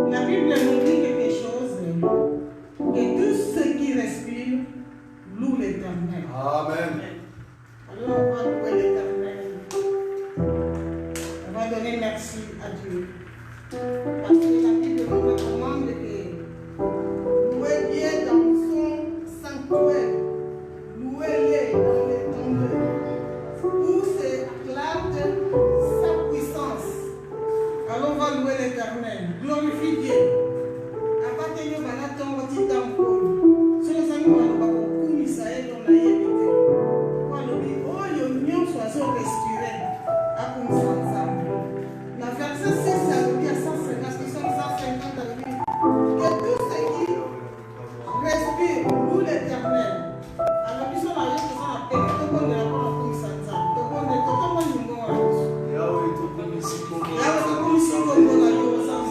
La Bible nous dit quelque chose, que tous ceux qui respirent louent l'Éternel. Amen. Alors on va louer l'Éternel. On va donner merci à Dieu. Parce que la Bible nous recommande que louer Dieu dans son sanctuaire, louez-le dans les tombes, où se acclame sa puissance. Alors on va louer l'Éternel. Glorifie Dieu. Abatenyo banatongo titampo. Solo sango balobako kumisa eto na yebite. Walobi oyo nyonso azo respirer akumisa nzambe. Na verset 6 alobi à 150 alobi que tous ceux qui respirent louent l'Éternel. Alors biso na yo toza na pene tokondela mpona kumisa nzambe. Tokonde totongo nyongo wana biso. Yawe tokumisi kongo na yo nzambe.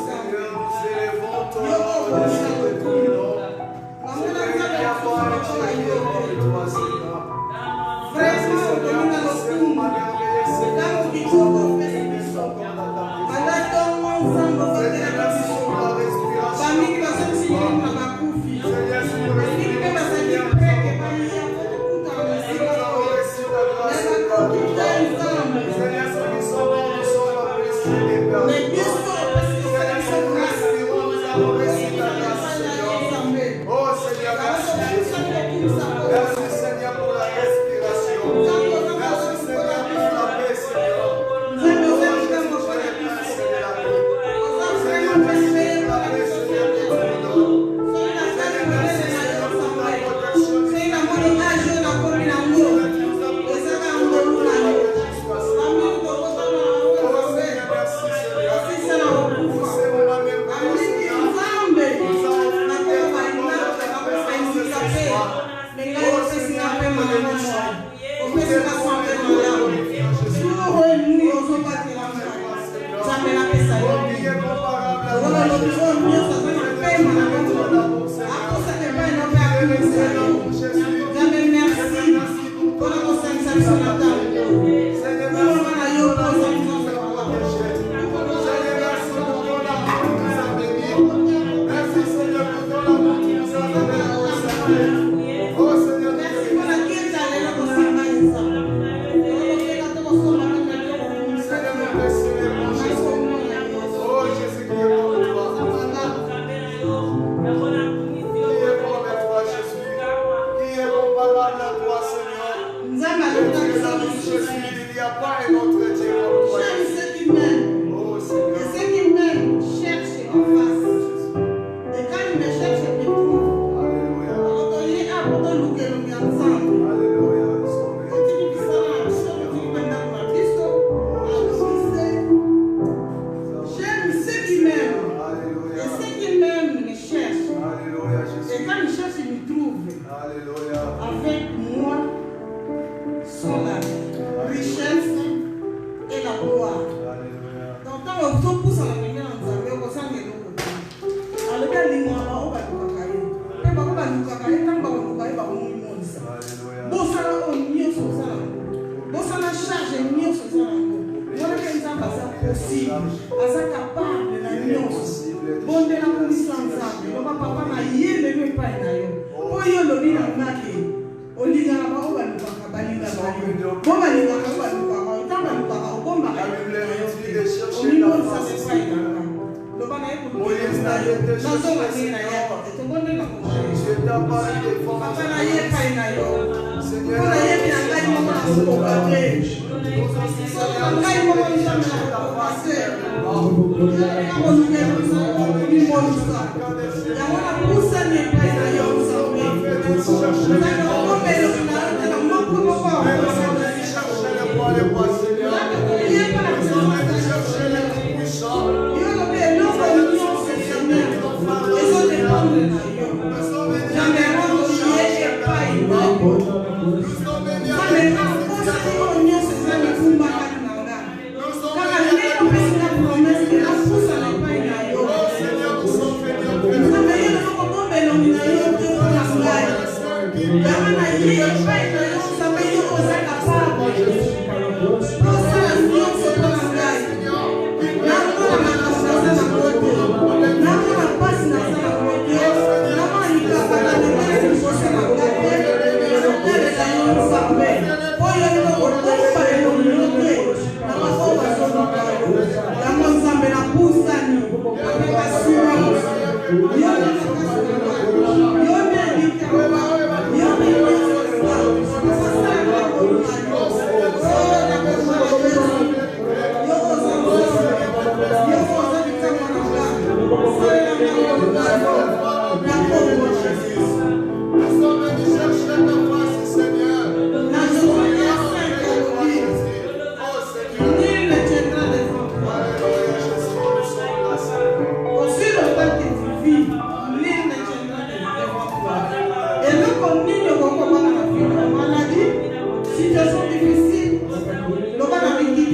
Nous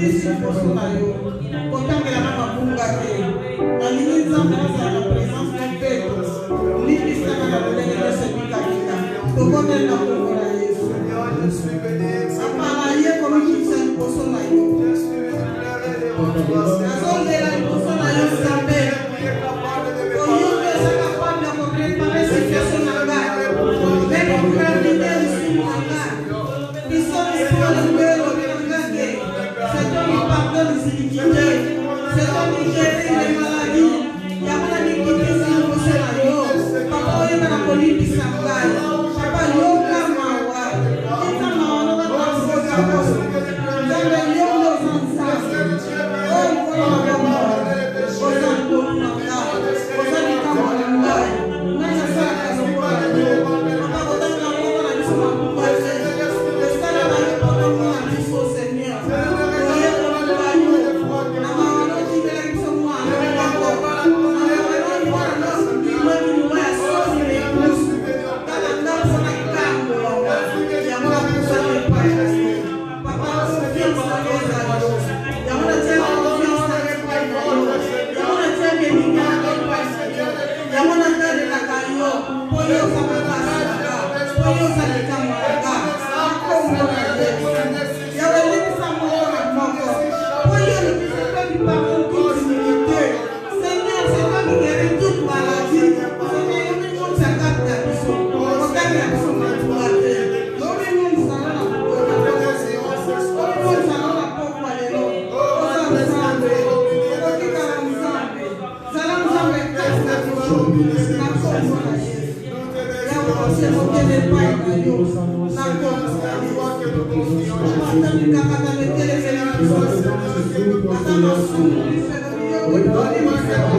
libisi liboso na yo kotangela na mabunga te nalingi nzambe azala na présence na mpeto libisaka na lolenge nyonso ebikabika tokondeli na kombo na Yesu apana ye komikisa liboso na yo nazolela liboso na yo nzambe oyo eza capable ya koprepare situation na ngai meme okravite lisumu na ngai biso misolo mbelo binangake c'est toi qui pardonne les iniquités c'est toi qui guéris les maladies yamona nikitisi liboso na yo papa oyeba na kolibisa ngai papa yoka mawa ita mawa nokatansoka nzambe yondo oza nzambe oyo mkono na bongo oza nkolu na ngai oza likambo na ngai ngai nasalaka lokola yo papa kotanga moko na biso makumba te esala na yo potongo na biso seigneur oyekolonga yo na mawa notimela biso mwana moko na mawa mwana nolimwekiliwa ya sosi na ekusu kaka ndako na ngambo yango na kusala epai na yo papa confiance na yo ezala yo yango natiaka confiance na yo epai na yo yango natiaka elinga na yo epai na yo yango natalelaka yo mpo yo ozamakasaka mpo yo ozalikamaka nakombo na Yesu yawe lebisa moko na moko mpo yo lebisa mpe bipartout toute dignité Seigneur c'est toi qui guéris toute maladie Seigneur yo mimonisa kati na biso okati na biso matuwa te yo mimonisana na pokwa omimonisa na pokwa lelo oza nzambe okotikala nzambe zala nzambe kati na biso na kombo na Yesu yawe osemokele epai na yo na kombo na Yesu atami kaka na metelekele biso ata masumu lifelo yo olimoseko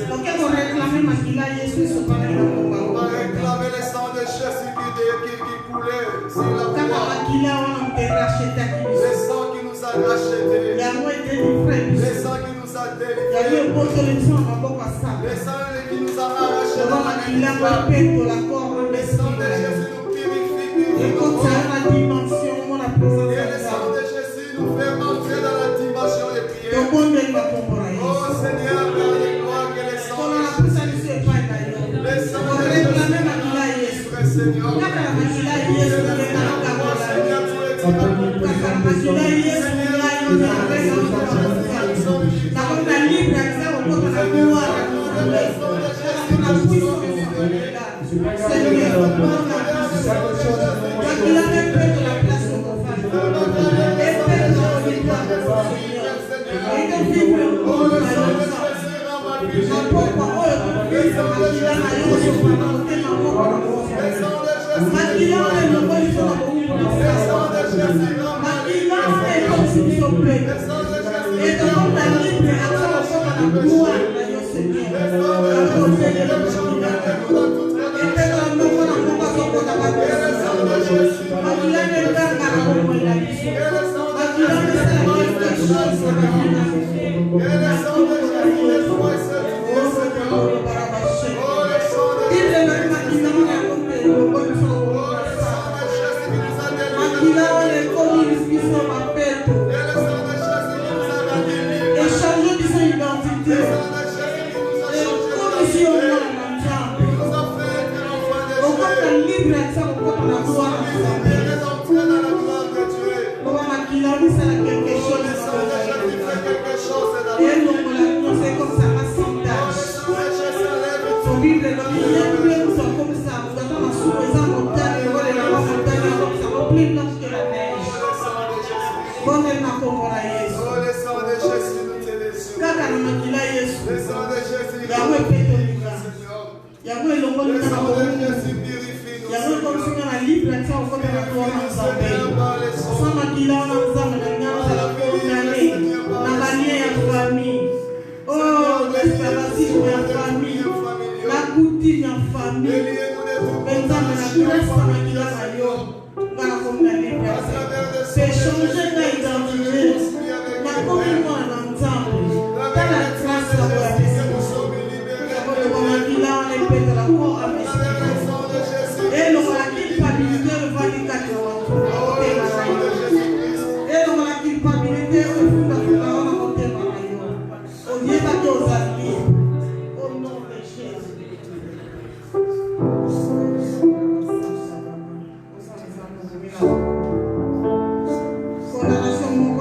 Donc, on réclame Makila Yesu et On va réclamer le sang de Jésus qui coulait sur la croix. Le sang qui nous a rachetés. Le sang qui nous a délivrés. Le sang qui nous a arrachés dans la vie. Le sang de Jésus nous purifie. Et le sang de Jésus nous fait entrer dans la dimension de prière. Oh Seigneur, que le sang de Jésus. Le sang de Jésus. Seigneur. Oh, l'esclavagisme en famille, la routine en famille. Libérez-nous de toute condamnation. Fais changer ma identité. Ma communion dans le temple. Dans la grâce de la et nous la culpabilité le vindicateur. Et nous la culpabilité le fondateur de côté au lieu d'aller aux amis. Au nom de Jésus. Condamnation, mon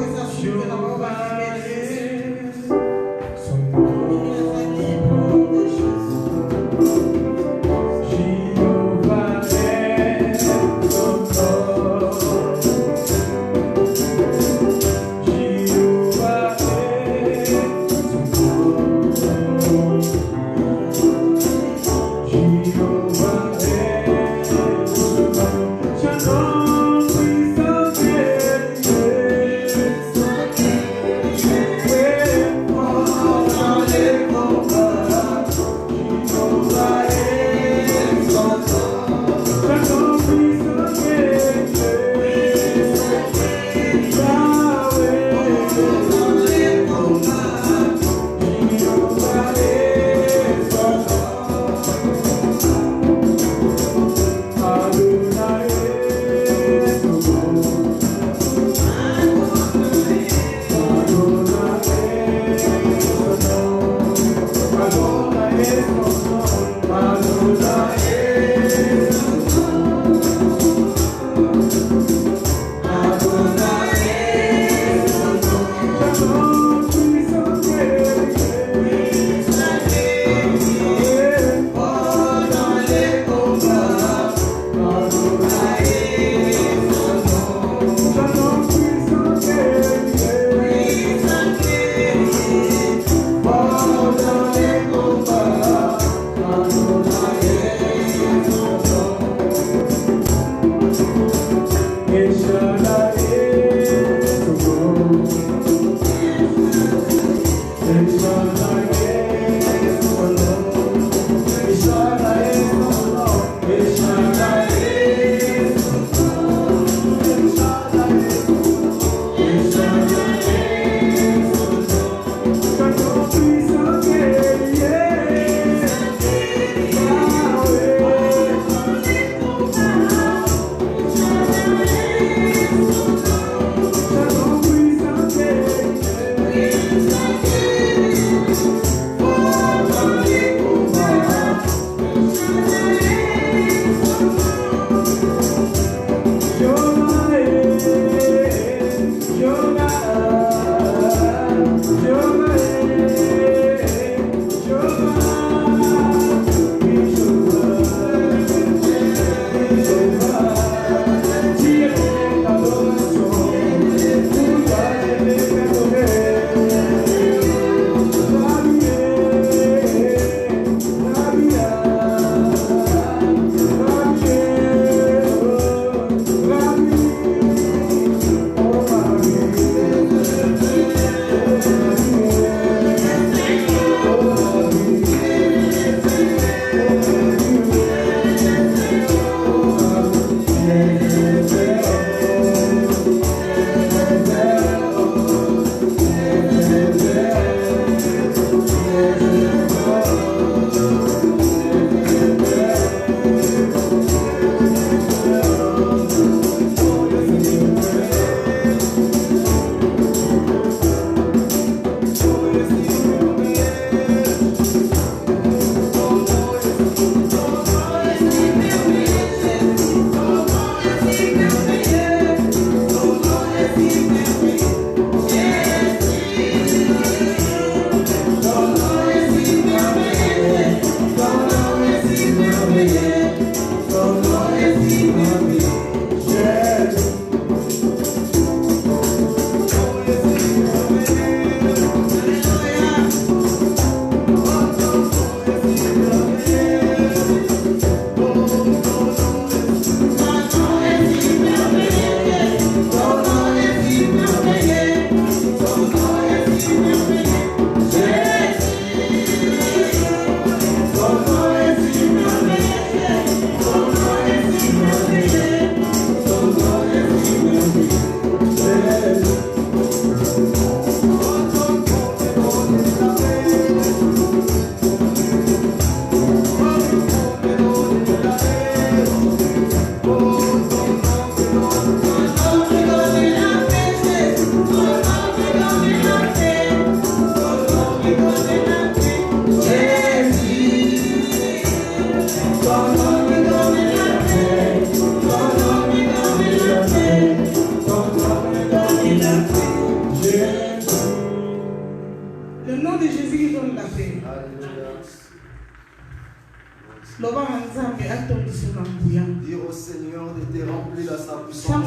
Dire au Seigneur de te remplir de sa puissance. Sans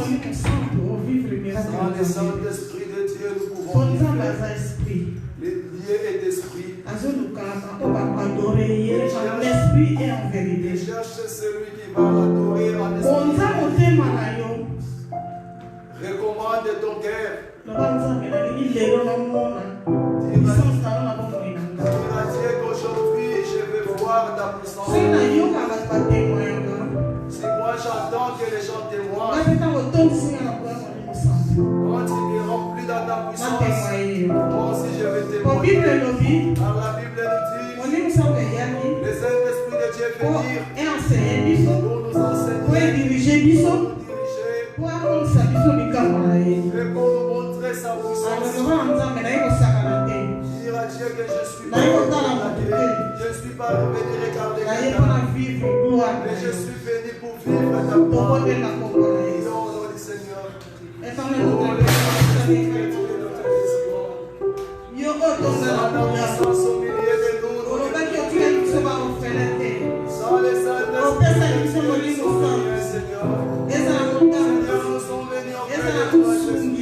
le Saint-Esprit de Dieu, nous pouvons vivre. Dieu est esprit. Et cherche celui qui va l'adorer en esprit. Recommande ton cœur. Dire à Dieu qu'aujourd'hui je veux voir ta puissance. Si moi j'entends que les gens témoignent, quand tu me remplis dans ta puissance, moi aussi je vais témoigner. Car la Bible nous dit, le Saint-Esprit de Dieu veut dire pour nous enseigner, pour diriger, pour nous montrer sa puissance. Dire à Dieu que je suis pas venu regarder quelqu'un, mais je suis venu pour vivre ta parole. Disons-le du Seigneur. Sans les Saint-Esprit, Seigneur. Seigneur, nous sommes venus auprès de toi, Jésus.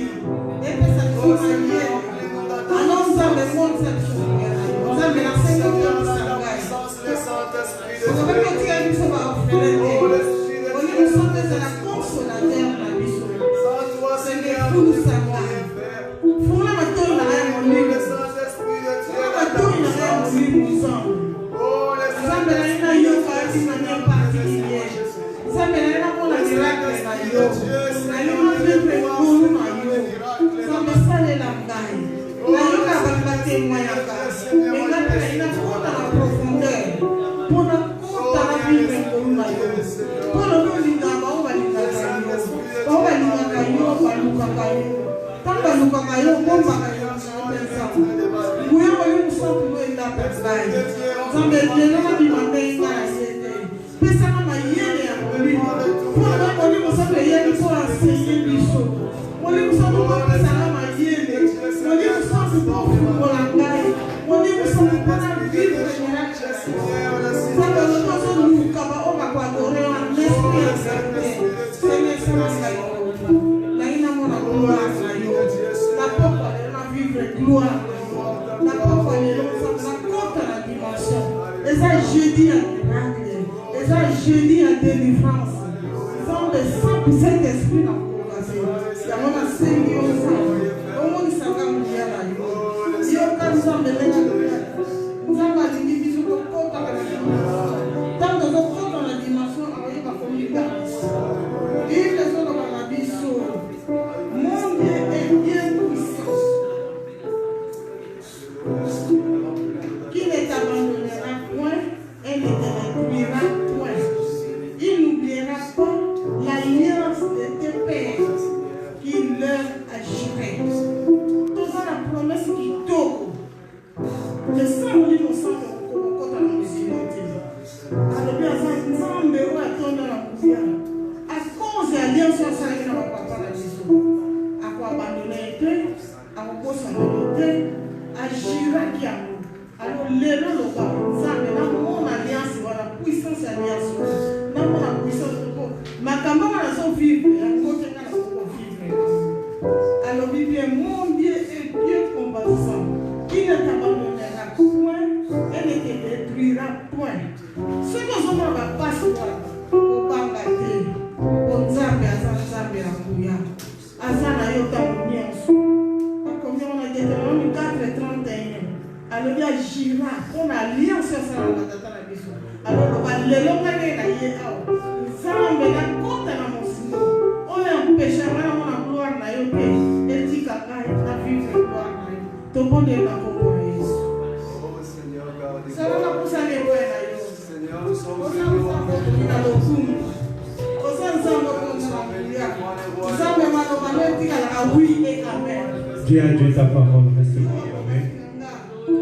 Dis à Dieu ta parole, reste oui, amen.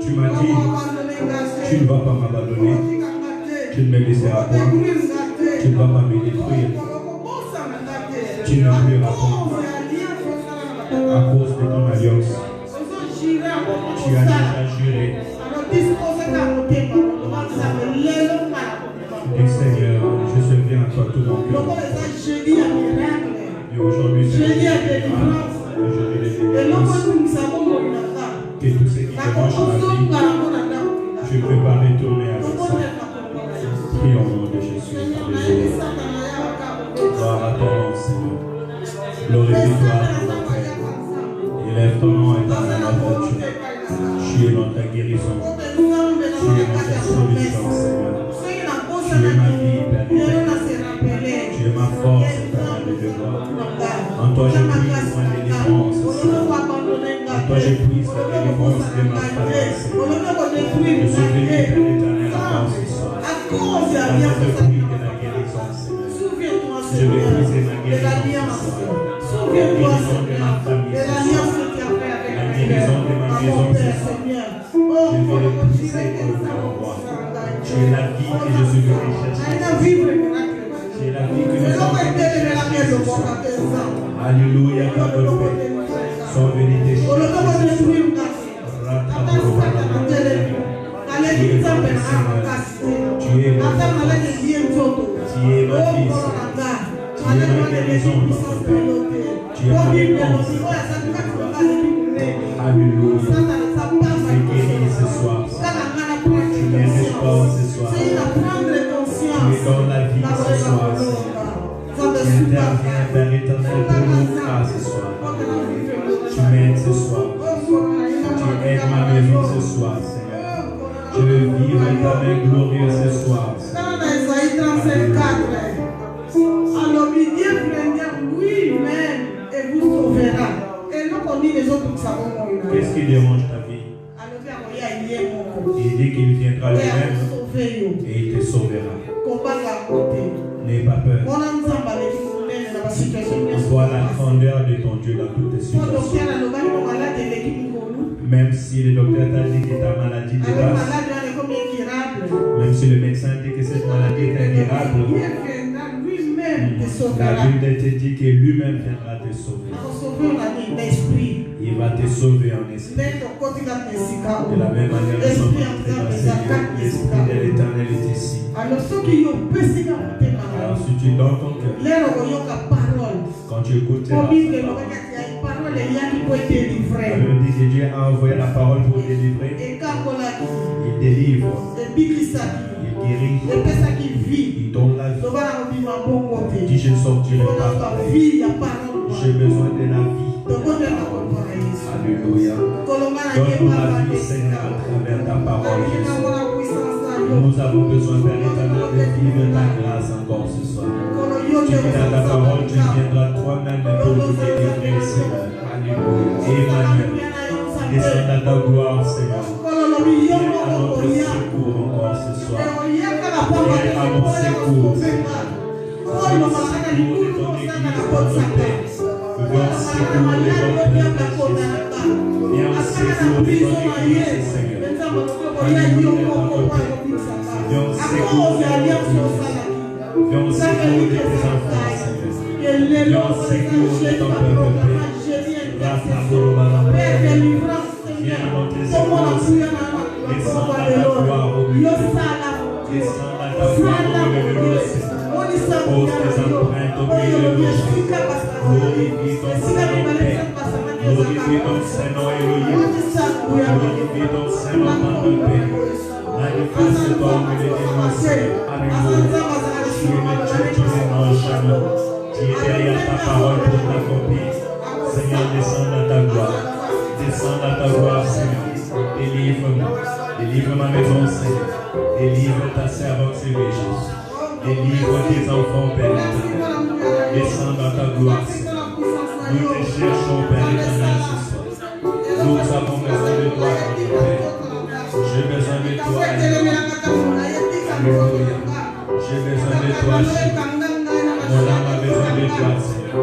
Tu m'as dit, tu ne vas pas m'abandonner, tu ne me laisseras pas, tu ne vas pas me détruire, tu ne m'oublieras pas à cause de ton alliance. Tu as déjà juré. toi tout mon cœur. Et aujourd'hui, c'est le jour de délivrance. Que tout ce qui dérange ma vie, je ne peux pas retourner avec ça. Prions au nom de Jésus. Alléluia. Gloire à ton nom, Seigneur. Glorifie-toi à ton nom. Élève ton nom éternel à vertu. Tu es notre guérison. Tu es notre solution, Seigneur. Tu es ma vie, Père éternel. Tu es ma force éternelle de gloire. En toi, je puise ma délivrance, Seigneur. En toi, je puise la délivrance de ma famille, Seigneur. Je suis venu, Père éternel, encore ce soir. Afin de puiser la guérison, Seigneur. Je veux puiser ma guérison ce soir. La guérison de ma famille ce soir. La guérison de ma maison ce soir. Je veux le puiser au grand roi. Tu es la vie que je suis venu chercher. Tu es la vie que nous sommes venus chercher ce soir. Alléluia, ta bonne paix. Son vérité chercher ce soir. Tu es ma vie, Seigneur. Tu es ma guérison, notre Père. Tu es ma réponse. Alléluia. Tu m'es guéri ce soir. Tu me restaures ce soir. Tu me donnes la vie ce soir, Seigneur. Tu interviens, Père éternel, pour nos cas ce soir. Tu m'aides ce soir. Tu aides ma maison ce soir, Seigneur. Je veux vivre éternel glorieux ce soir. Alors, Dieu viendra lui-même et vous sauvera. Et nous connaissons les autres qui savent. Qu'est-ce qui dérange ta vie? Il dit qu'il viendra lui-même et il te sauvera. N'aie pas peur. Vois la grandeur de ton Dieu dans toutes tes situations. Même si le docteur t'a dit que ta maladie dépasse, même si le médecin dit que cette maladie est incurable, la Bible te dit que lui-même viendra te sauver. Il va te sauver en esprit. De la même manière, nous sommes entrés dans ce lieu. L'esprit de l'Éternel est ici. Alors si tu donnes ton cœur, quand tu écoutes la parole, la Bible dit que Dieu a envoyé la parole pour délivrer. Il délivre. Il guérit. Il donne la vie. Il dit je ne sortirai pas par la vie. J'ai besoin de la vie. Alléluia. Donne-nous la vie, Seigneur, à travers ta parole, Jésus. Nous avons besoin, Père éternel, de vivre ta grâce encore ce soir. Tu dis dans ta parole, tu viendras toi-même pour nous délivrer, Seigneur. Alléluia. Emmanuel, descends dans ta gloire, Seigneur. Viens à notre secours encore ce soir. Viens à mon secours, Seigneur. Viens au secours de ton Église, notre Père. Viens au secours de ton Père, Jésus. Viens au secours de ton Église, Seigneur. Alléluia, ton Père. Viens au secours de ton Église. Viens au secours de tes enfants, Seigneur. Viens au secours de ton peuple, Père. Viens à notre secours, Seigneur. Descends dans ta gloire au milieu. Descends dans ta gloire au milieu de nous, Seigneur. Pose tes empreintes au milieu de nous. Glorifie ton Saint-Nom, Père. Glorifie ton Saint-Nom, Elohim. Glorifie ton Saint-Nom, notre Père. Manifeste-toi au milieu de nous, Seigneur. Alléluia. Tu es le Dieu qui ne mange jamais. Tu es derrière ta parole pour t'accomplir. Seigneur, descends dans ta gloire. Descends dans ta gloire, Seigneur. Délivre-moi. Délivre ma maison, Seigneur. Délivre ta servante, Seigneur Jésus. Délivre tes enfants, Père éternel. Descends dans ta gloire, Seigneur. Nous te cherchons, Père éternel, ce soir. Nous avons besoin de toi, notre Père. J'ai besoin de toi, Alléluia. J'ai besoin de toi, Jésus. Mon âme a besoin de toi, Seigneur.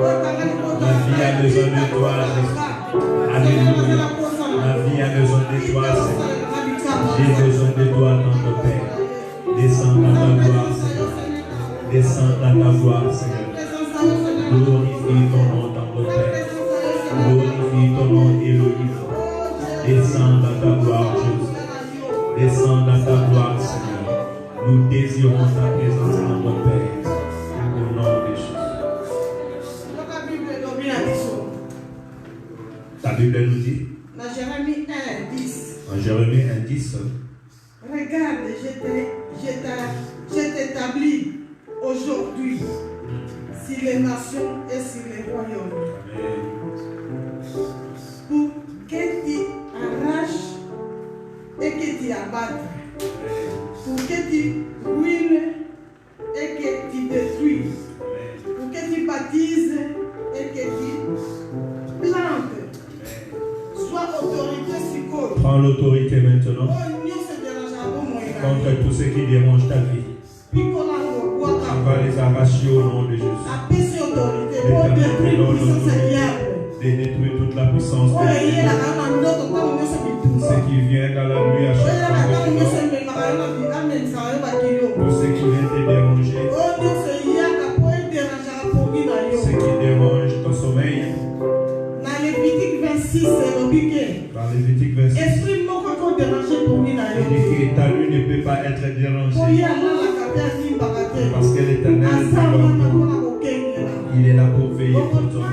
Ma vie a besoin de toi, Jésus. Alléluia. Ma vie a besoin de toi, Seigneur. J'ai besoin de toi, notre Père. Descends dans ta gloire, Seigneur. Descends dans ta gloire, Seigneur. Glorifie ton nom, notre Père. Glorifie ton nom, Elohim. Descends dans ta gloire, Jésus. Descends dans ta gloire, Seigneur. Nous désirons ta présence, notre Père. Bible nous dit, dans Jérémie 1:10, en Jérémie 1:10, regarde, je t'établis aujourd'hui sur les nations et sur les royaumes. Pour que tu arraches et que tu abattes. Pour que tu ruines et que tu détruises. Pour que tu baptises et que tu plantes. Sois autorité sur quoi. Prends l'autorité maintenant contre tout ce qui dérange ta vie. Tu vas les arracher au nom de Jésus. L'éternel donne l'autorité de détruire toute la puissance de l'ennemi. Ce qui vient dans la nuit à chaque fois que tu dors. Tout ce qui vient te déranger. Ce qui dérange ton sommeil. Dans Lévitique 26, Dans Lévitique 26, il dit que ta nuit ne peut pas être dérangée. Parce que l'Éternel il est là pour veiller pour toi.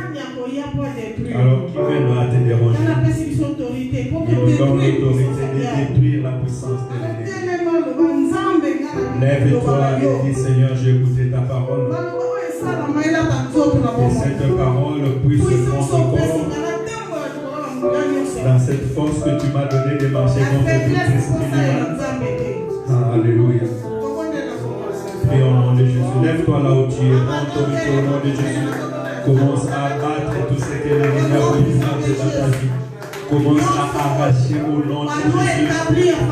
Alors qui viendra te déranger? Il nous donne l'autorité de détruire la puissance de l'ennemi. Lève-toi et dis Seigneur, j'ai écouté ta parole. Et cette parole puisse prendre corps dans cette force que tu m'as donnée de marcher contre tout esprit du mal. Alléluia. Prie au nom de Jésus. Lève-toi là où tu es. Prends autorité au nom de Jésus. Commence à abattre tout ce que l'ennemi a voulu dans ta vie. Commence à arracher au nom de Jésus.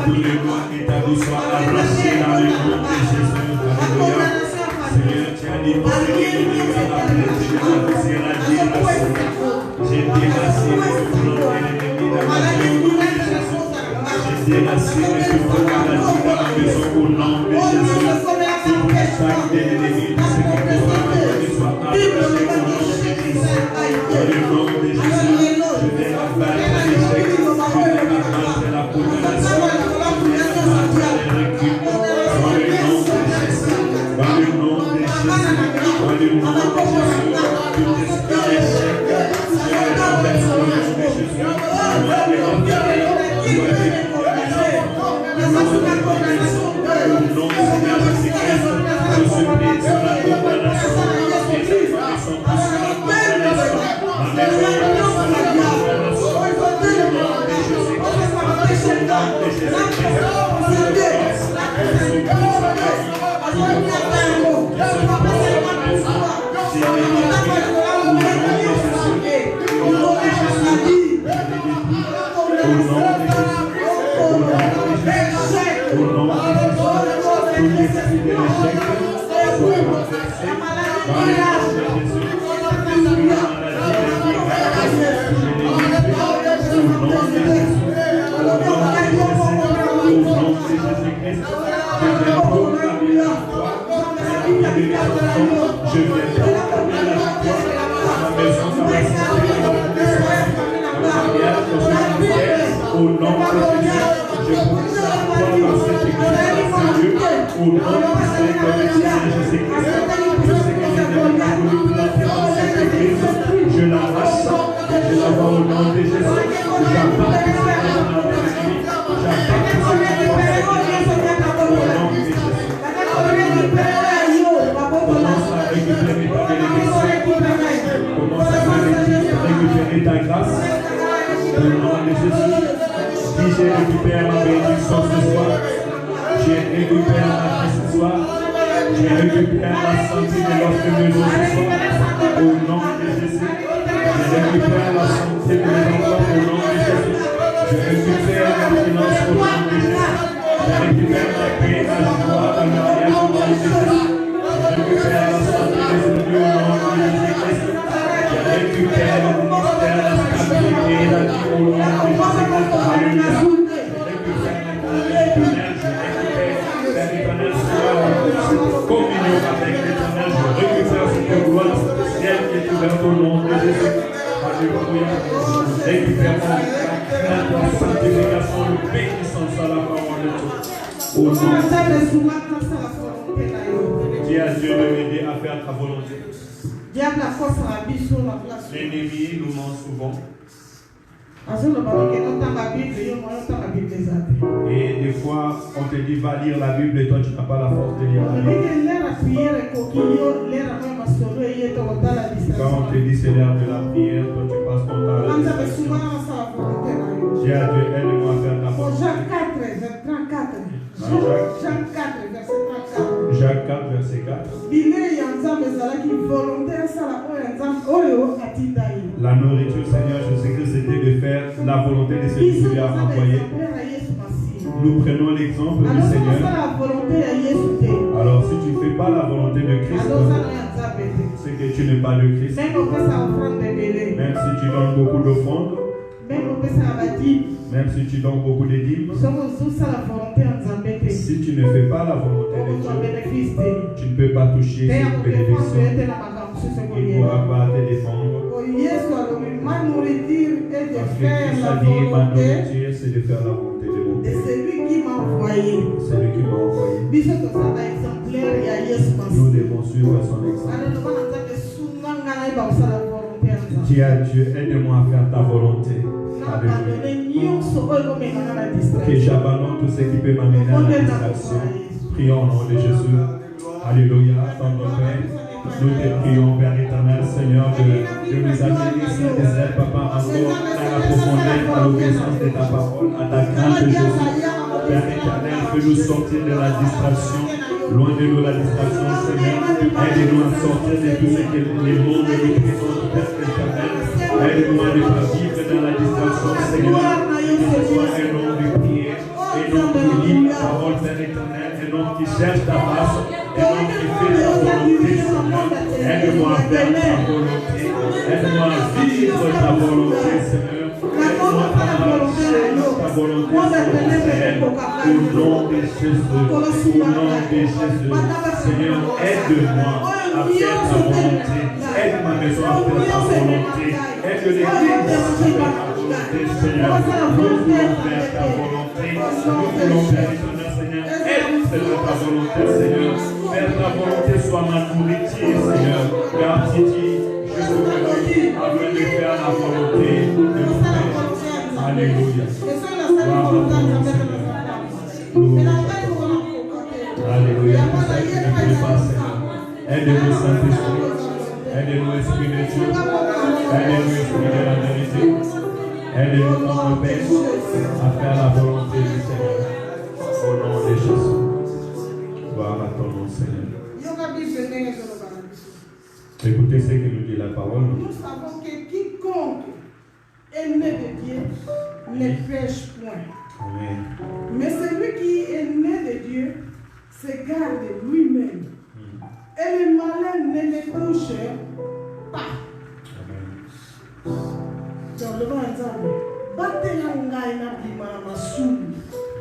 Tout le droit établi soit arraché dans le nom de Jésus. Alléluia. Seigneur, tu as dit, j'ai déraciné tout l'ennemi dans ma vie. J'ai déraciné toute maladie dans ma maison au nom de Jésus. Toute attaque de l'ennemi, tout ce qui peut soit arraché au nom de Jésus. Dans le nom de Jésus, je vais abattre l'échec, je vais abattre la condamnation, je vais abattre les reculs. Dans le nom de Jésus, dans le nom de Jésus, dans le nom de Jésus, tout esprit d'échec, je vais renverser au nom de Jésus. Je l'arrache, je la vois au nom de Jésus. J'abatte tout ce commence à récupérer ta bénédiction. Commence à récupérer ta grâce. Au nom de Jésus. Si j'ai récupéré ma bénédiction ce soir, j'ai récupéré ma vie ce soir. J'ai récupéré la santé de notre maison ce soir. Au nom de Jésus. Je récupère la santé de mes enfants au nom de Jésus. Je récupère la finance au nom de Jésus. Je récupère la paix, la joie, la mariage au nom de Jésus. Je récupère la santé des ennemis au nom de Jésus-Christ. Je récupère le ministère, la stabilité et la vie au nom de Jésus-Christ. Alléluia. Je récupère l'éternel, communion avec l'éternel, je récupère cette gloire, ciel qui est ouverte au nom de Jésus. Alléluia. Récupère la sanctification, l'obéissance à la parole de Dieu. Au nom de Jésus. Dis à Dieu de m'aider à faire ta volonté. L'ennemi nous ment souvent. Et des fois, on te dit va lire la Bible et toi tu n'as pas la force de lire la Bible. Quand on te dit c'est l'heure de la prière, toi tu passes ton temps à la distraction. Dis à Dieu, aide-moi à faire ta volonté. Jacques 4, verset 4. La nourriture, Seigneur, je sais que c'était de faire la volonté de celui qui lui a envoyé. Nous prenons l'exemple du Seigneur. Alors, si tu ne fais pas la volonté de Christ, c'est que tu n'es pas de Christ. Même si tu donnes beaucoup d'offrandes, même si tu donnes beaucoup de dîmes, si tu ne fais pas la volonté de Dieu, tu ne peux pas toucher cette bénédiction. Il ne pourra pas te défendre. Parce que Christ a dit, ma nourriture, c'est de faire la volonté de mon Père. C'est lui qui m'a envoyé. C'est lui qui m'a envoyé. Nous devons suivre son exemple. Dis à Dieu, aide-moi à faire ta volonté. Que j'abandonne tout ce qui peut m'amener à la distraction. Prions au nom de Jésus. Alléluia. Tendre Père, nous te prions, Père éternel, Seigneur, de nous amener, Saint-Israël, Papa, encore à la profondeur, à l'obéissance de ta parole, à ta crainte de Jésus. Père éternel, fais-nous sortir de la distraction. Loin de nous la distraction, Seigneur. Aide-nous à sortir de tout ce que les mondes nous présentent, Père éternel. Aide-nous à ne pas vivre dans la distraction, Seigneur. Que ce soit un homme de prière, un homme qui lit la parole, Père éternel, un homme qui cherche ta face, un homme qui fait ta volonté, Seigneur. Aide-moi à faire ta volonté. Aide-moi à vivre ta volonté, Seigneur. Aide-moi à marcher dans ta volonté, Seigneur. Au nom de Jésus, au nom de Jésus, Seigneur, aide-moi à faire ta volonté. Aide ma maison à faire ta volonté. Aide l'église à faire ta volonté, Seigneur. Nous voulons faire ta volonté. Nous voulons faire éternel, Seigneur. Aide ta volonté, Seigneur. Faire ta volonté soit ma nourriture, Seigneur. Car tu dis, je suis afin de faire la volonté de mon Père. Alléluia. Gloire à ton nom, Seigneur. Alléluia. Pour ça qui ne peut pas, Seigneur. Aide-nous, Saint-Esprit. Aide-nous, Esprit de Dieu. Aide-nous, Esprit de la vérité. Aide-nous, notre Père, à faire la volonté du Seigneur. Au nom de Jésus. Gloire à ton nom, Seigneur. Écoutez ce que nous dit la parole. Nous savons que quiconque est né de Dieu ne pêche point. Amen. Mais celui qui est né de Dieu se garde lui-même. Et le malin ne le touche pas. Amen. Dans le vent,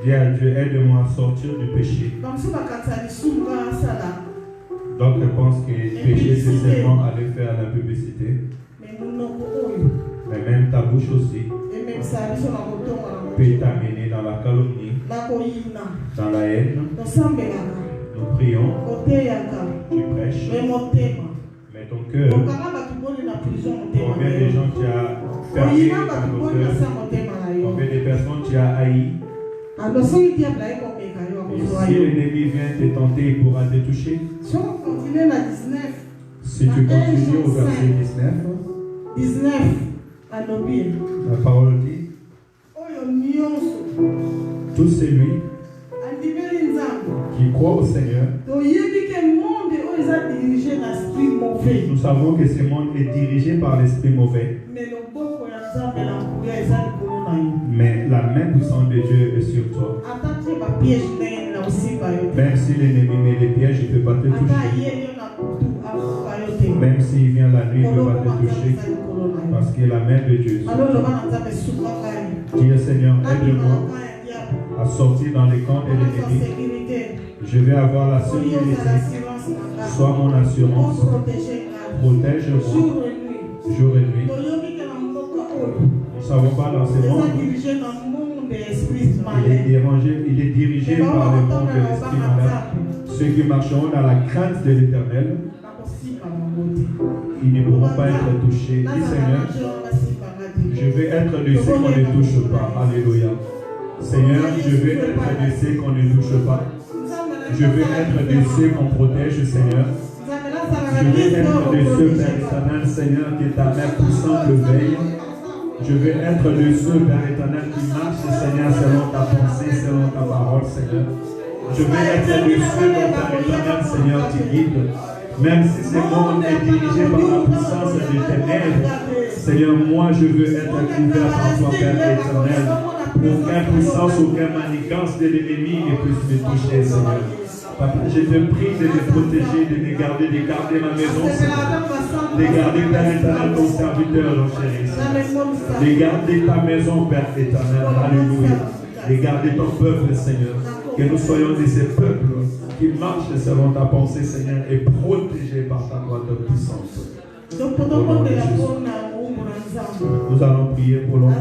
Dis à Dieu, aide-moi à sortir du péché. D'autres pensent que péché c'est seulement aller faire la publicité. Mais même ta bouche aussi peut t'amener dans la calomnie, dans la haine. Nous prions, tu prêches, mais ton cœur, combien de gens tu as fermé dans ton cœur, combien de personnes tu as haï. Et si l'ennemi vient te tenter, il pourra te toucher. Si tu continues au verset 19, la parole dit, tout celui qui croit au Seigneur, nous savons que ce monde est dirigé par l'esprit mauvais. Mais la main puissante de Dieu est sur toi. Même si l'ennemi met les pièges, il ne peut pas te toucher. Même s'il vient la nuit, il ne peut pas te toucher. Parce que la main de Dieu est sur toi. Dis, Seigneur, aide-moi à sortir dans les camps de l'ennemi. Je vais avoir la sécurité. Sois mon assurance. Protège-moi jour et nuit. Nous ne savons pas dans ce monde. Il est dirigé par le monde de l'esprit malade. Ceux qui marcheront dans la crainte de l'Éternel, ils ne pourront pas être touchés. Dis, Seigneur, Je vais être de ceux qu'on ne touche pas. Alléluia. Seigneur, je vais être de ceux qu'on ne touche pas. Je vais être de ceux qu'on protège, Seigneur. Je vais être de ceux, Père éternel, Seigneur, que ta main puissante veille. Je vais être de ceux, Père éternel, qui marchent, Seigneur, selon ta pensée, selon ta parole, Seigneur. Je vais être de ceux, mon Père éternel, Seigneur, qui guide. Même si ce monde est dirigé par la puissance des ténèbres, Seigneur, moi, je veux être couvert par toi, Père éternel. Aucune puissance, aucune manigance de l'ennemi ne puisse me toucher, Seigneur. Papa, je te prie de me protéger, de me garder, de garder ma maison, Seigneur. De garder, Père éternel, ton serviteur, mon chéri, Seigneur. De garder ta maison, Père éternel. Alléluia. De garder ton peuple, Seigneur. Que nous soyons de ces peuples qui marchent selon ta pensée, Seigneur, et protégés par ta droite puissante. Nous allons prier pour l'homme.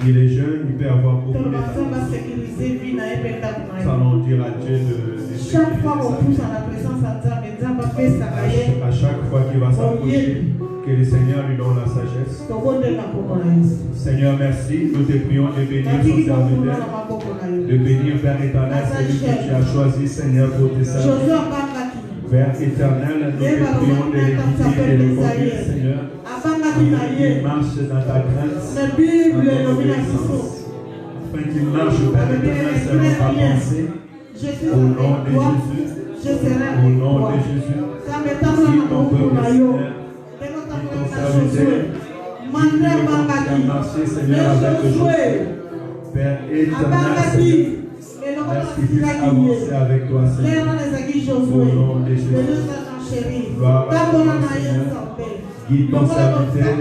Il est jeune, il peut avoir beaucoup de temps. Nous allons dire à Dieu de chaque fois qu'on pousse à la présence à chaque fois qu'il va s'approcher, que le Seigneur lui donne la sagesse. Seigneur, merci. Nous te prions de bénir son serviteur, de bénir Père éternel, celui que tu as choisi, Seigneur, pour te servir. Père éternel, nous te prions de l'éviter, de le conduire, Seigneur, qu'il marche dans ta grâce, dans ton obéissance, afin qu'il marche, Père éternel, selon ta pensée, au nom de Jésus, au nom de Jésus, si ton peuple, Seigneur, qui ton serviteur, qui marcher, Seigneur, avec Josué, Père éternel, Seigneur, merci qu'il puisse avancer avec toi, Seigneur. Au nom de Jésus. Gloire à toi, Seigneur. Guide ton serviteur,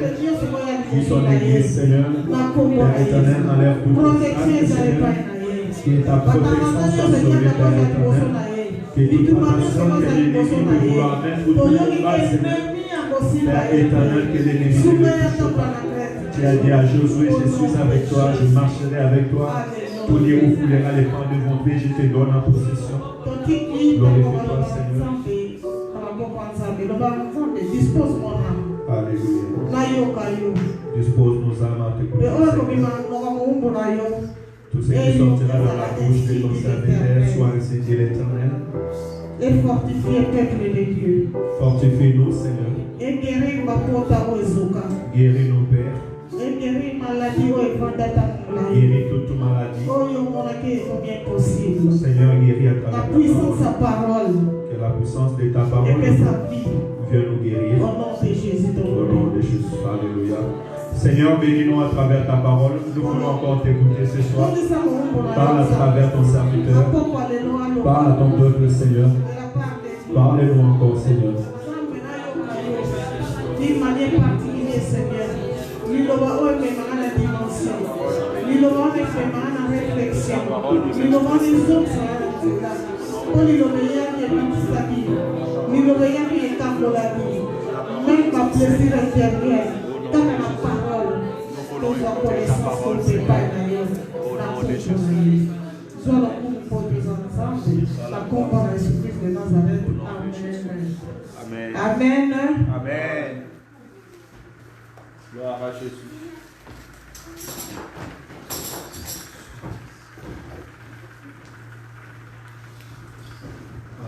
guide ton église, Seigneur. Père éternel, enlève toute obstacle, Seigneur. Que ta protection soit sur les Père éternel. Que toute tentation que l'ennemi peut vouloir mettre autour de toi, Seigneur. Père éternel, que l'ennemi ne touche pas. Tu as dit à Josué, je suis avec toi, je marcherai avec toi. Pour dire où foulera les pans de mon pied, je te donne en possession. Glorifie-toi, Seigneur. Alléluia. Dispose nos âmes à te écouter, Seigneur. Tout ce qui sortira dans la bouche de ton serviteur soit ainsi dit l'Éternel. Et fortifier le peuple de Dieu. Fortifie-nous, Seigneur. Et guérir ma porte à Oezoka. Guéris nos pères. Et guérir maladie au Evandata. Guéris toute maladie. Oh, bien possible. Seigneur, guéris à travers la puissance de sa parole. Que la puissance de ta parole et que sa vie vienne nous guérir. Au nom de Jésus. Au nom de Jésus. Alléluia. Seigneur, bénis-nous à travers ta parole. Nous voulons encore t'écouter ce soir. Parle à travers ton serviteur. Parle à ton peuple, Seigneur. Parle-nous encore, Seigneur. D'une manière particulière, Seigneur. Nous devons la dimension. Nous devons la réflexion. Nous devons les autres. Pour nous meilleur qui est sa vie. Nous devons qui est dans la vie. Même pas plaisir intérieur. Dans la parole. Nous avons connaissance qu'on ne fait pas d'ailleurs. Soit la coupe pour les ensemble. La coupe par Jésus-Christ de Nazareth. Amen. Amen. Amen. Gloire à Jésus.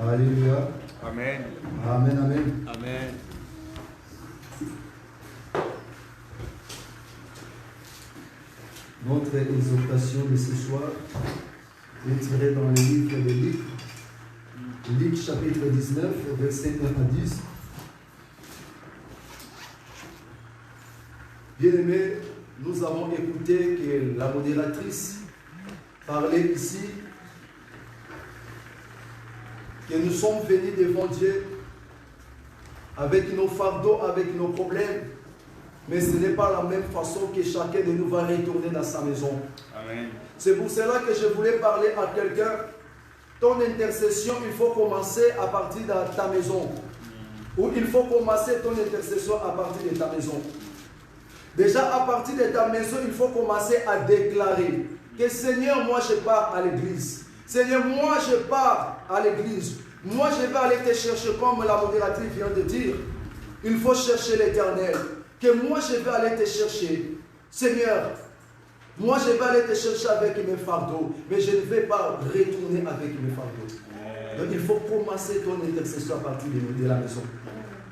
Alléluia. Amen. Amen, amen. Amen. Notre exhortation de ce soir est tirée dans le livre de Luc. Luc chapitre 19, verset 9 à 10. Bien-aimés, nous avons écouté que la modératrice parlait ici que nous sommes venus devant Dieu avec nos fardeaux, avec nos problèmes, mais ce n'est pas la même façon que chacun de nous va retourner dans sa maison. Amen. C'est pour cela que je voulais parler à quelqu'un. Ton intercession, il faut commencer à partir de ta maison. Ou il faut commencer ton intercession à partir de ta maison. Déjà, à partir de ta maison, il faut commencer à déclarer que Seigneur, moi je pars à l'église. Seigneur, moi je pars à l'église. Moi je vais aller te chercher comme la modératrice vient de dire. Il faut chercher l'Éternel. que moi je vais aller te chercher. Seigneur, moi je vais aller te chercher avec mes fardeaux, mais je ne vais pas retourner avec mes fardeaux. Donc il faut commencer ton intercession à partir de la maison.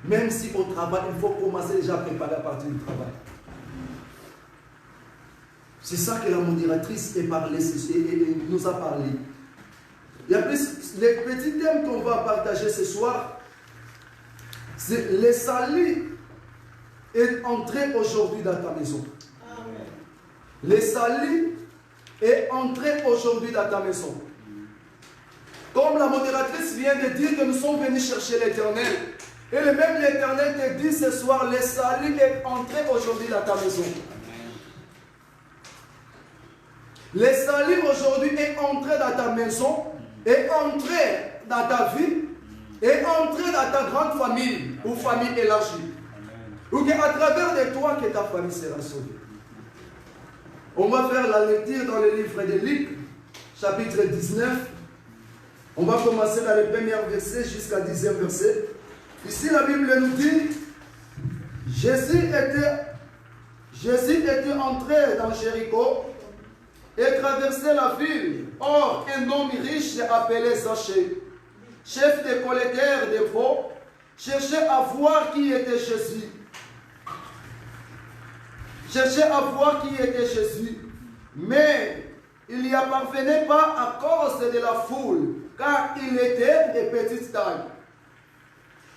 Même si au travail, il faut commencer déjà à préparer à partir du travail. C'est ça que la modératrice nous a parlé. Et après, les petits thèmes qu'on va partager ce soir, c'est le salut est entré aujourd'hui dans ta maison. Le salut est entré aujourd'hui dans ta maison. Comme la modératrice vient de dire que nous sommes venus chercher l'Éternel. Et le même l'Éternel te dit ce soir, le salut est entré aujourd'hui dans ta maison. Le salut aujourd'hui est entré dans ta maison, est entré dans ta vie, est entré dans ta grande famille ou famille élargie. Ou qu'à travers de toi que ta famille sera sauvée. On va faire la lecture dans le livre de Luc, chapitre 19. On va commencer dans le premier verset jusqu'à 10e verset. Ici, la Bible nous dit, Jésus était entré dans Jéricho et traversait la ville. Or, un homme riche appelé Zachée, chef des collecteurs des pots, cherchait à voir qui était Jésus. Mais il n'y parvenait pas à cause de la foule, car il était de petite taille.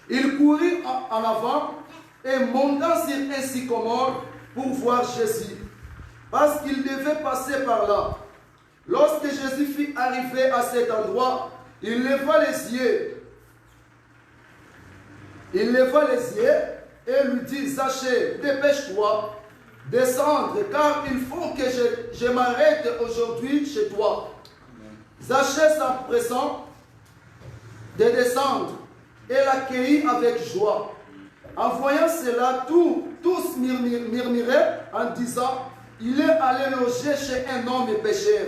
Il courut en avant et monta sur un sycomore pour voir Jésus, parce qu'il devait passer par là. Lorsque Jésus fut arrivé à cet endroit, il leva les yeux. Et lui dit, Zachée, dépêche-toi, descendre, car il faut que je m'arrête aujourd'hui chez toi. Zachée s'empressant de descendre et l'accueillit avec joie. En voyant cela, tous murmuraient en disant, il est allé loger chez un homme pécheur.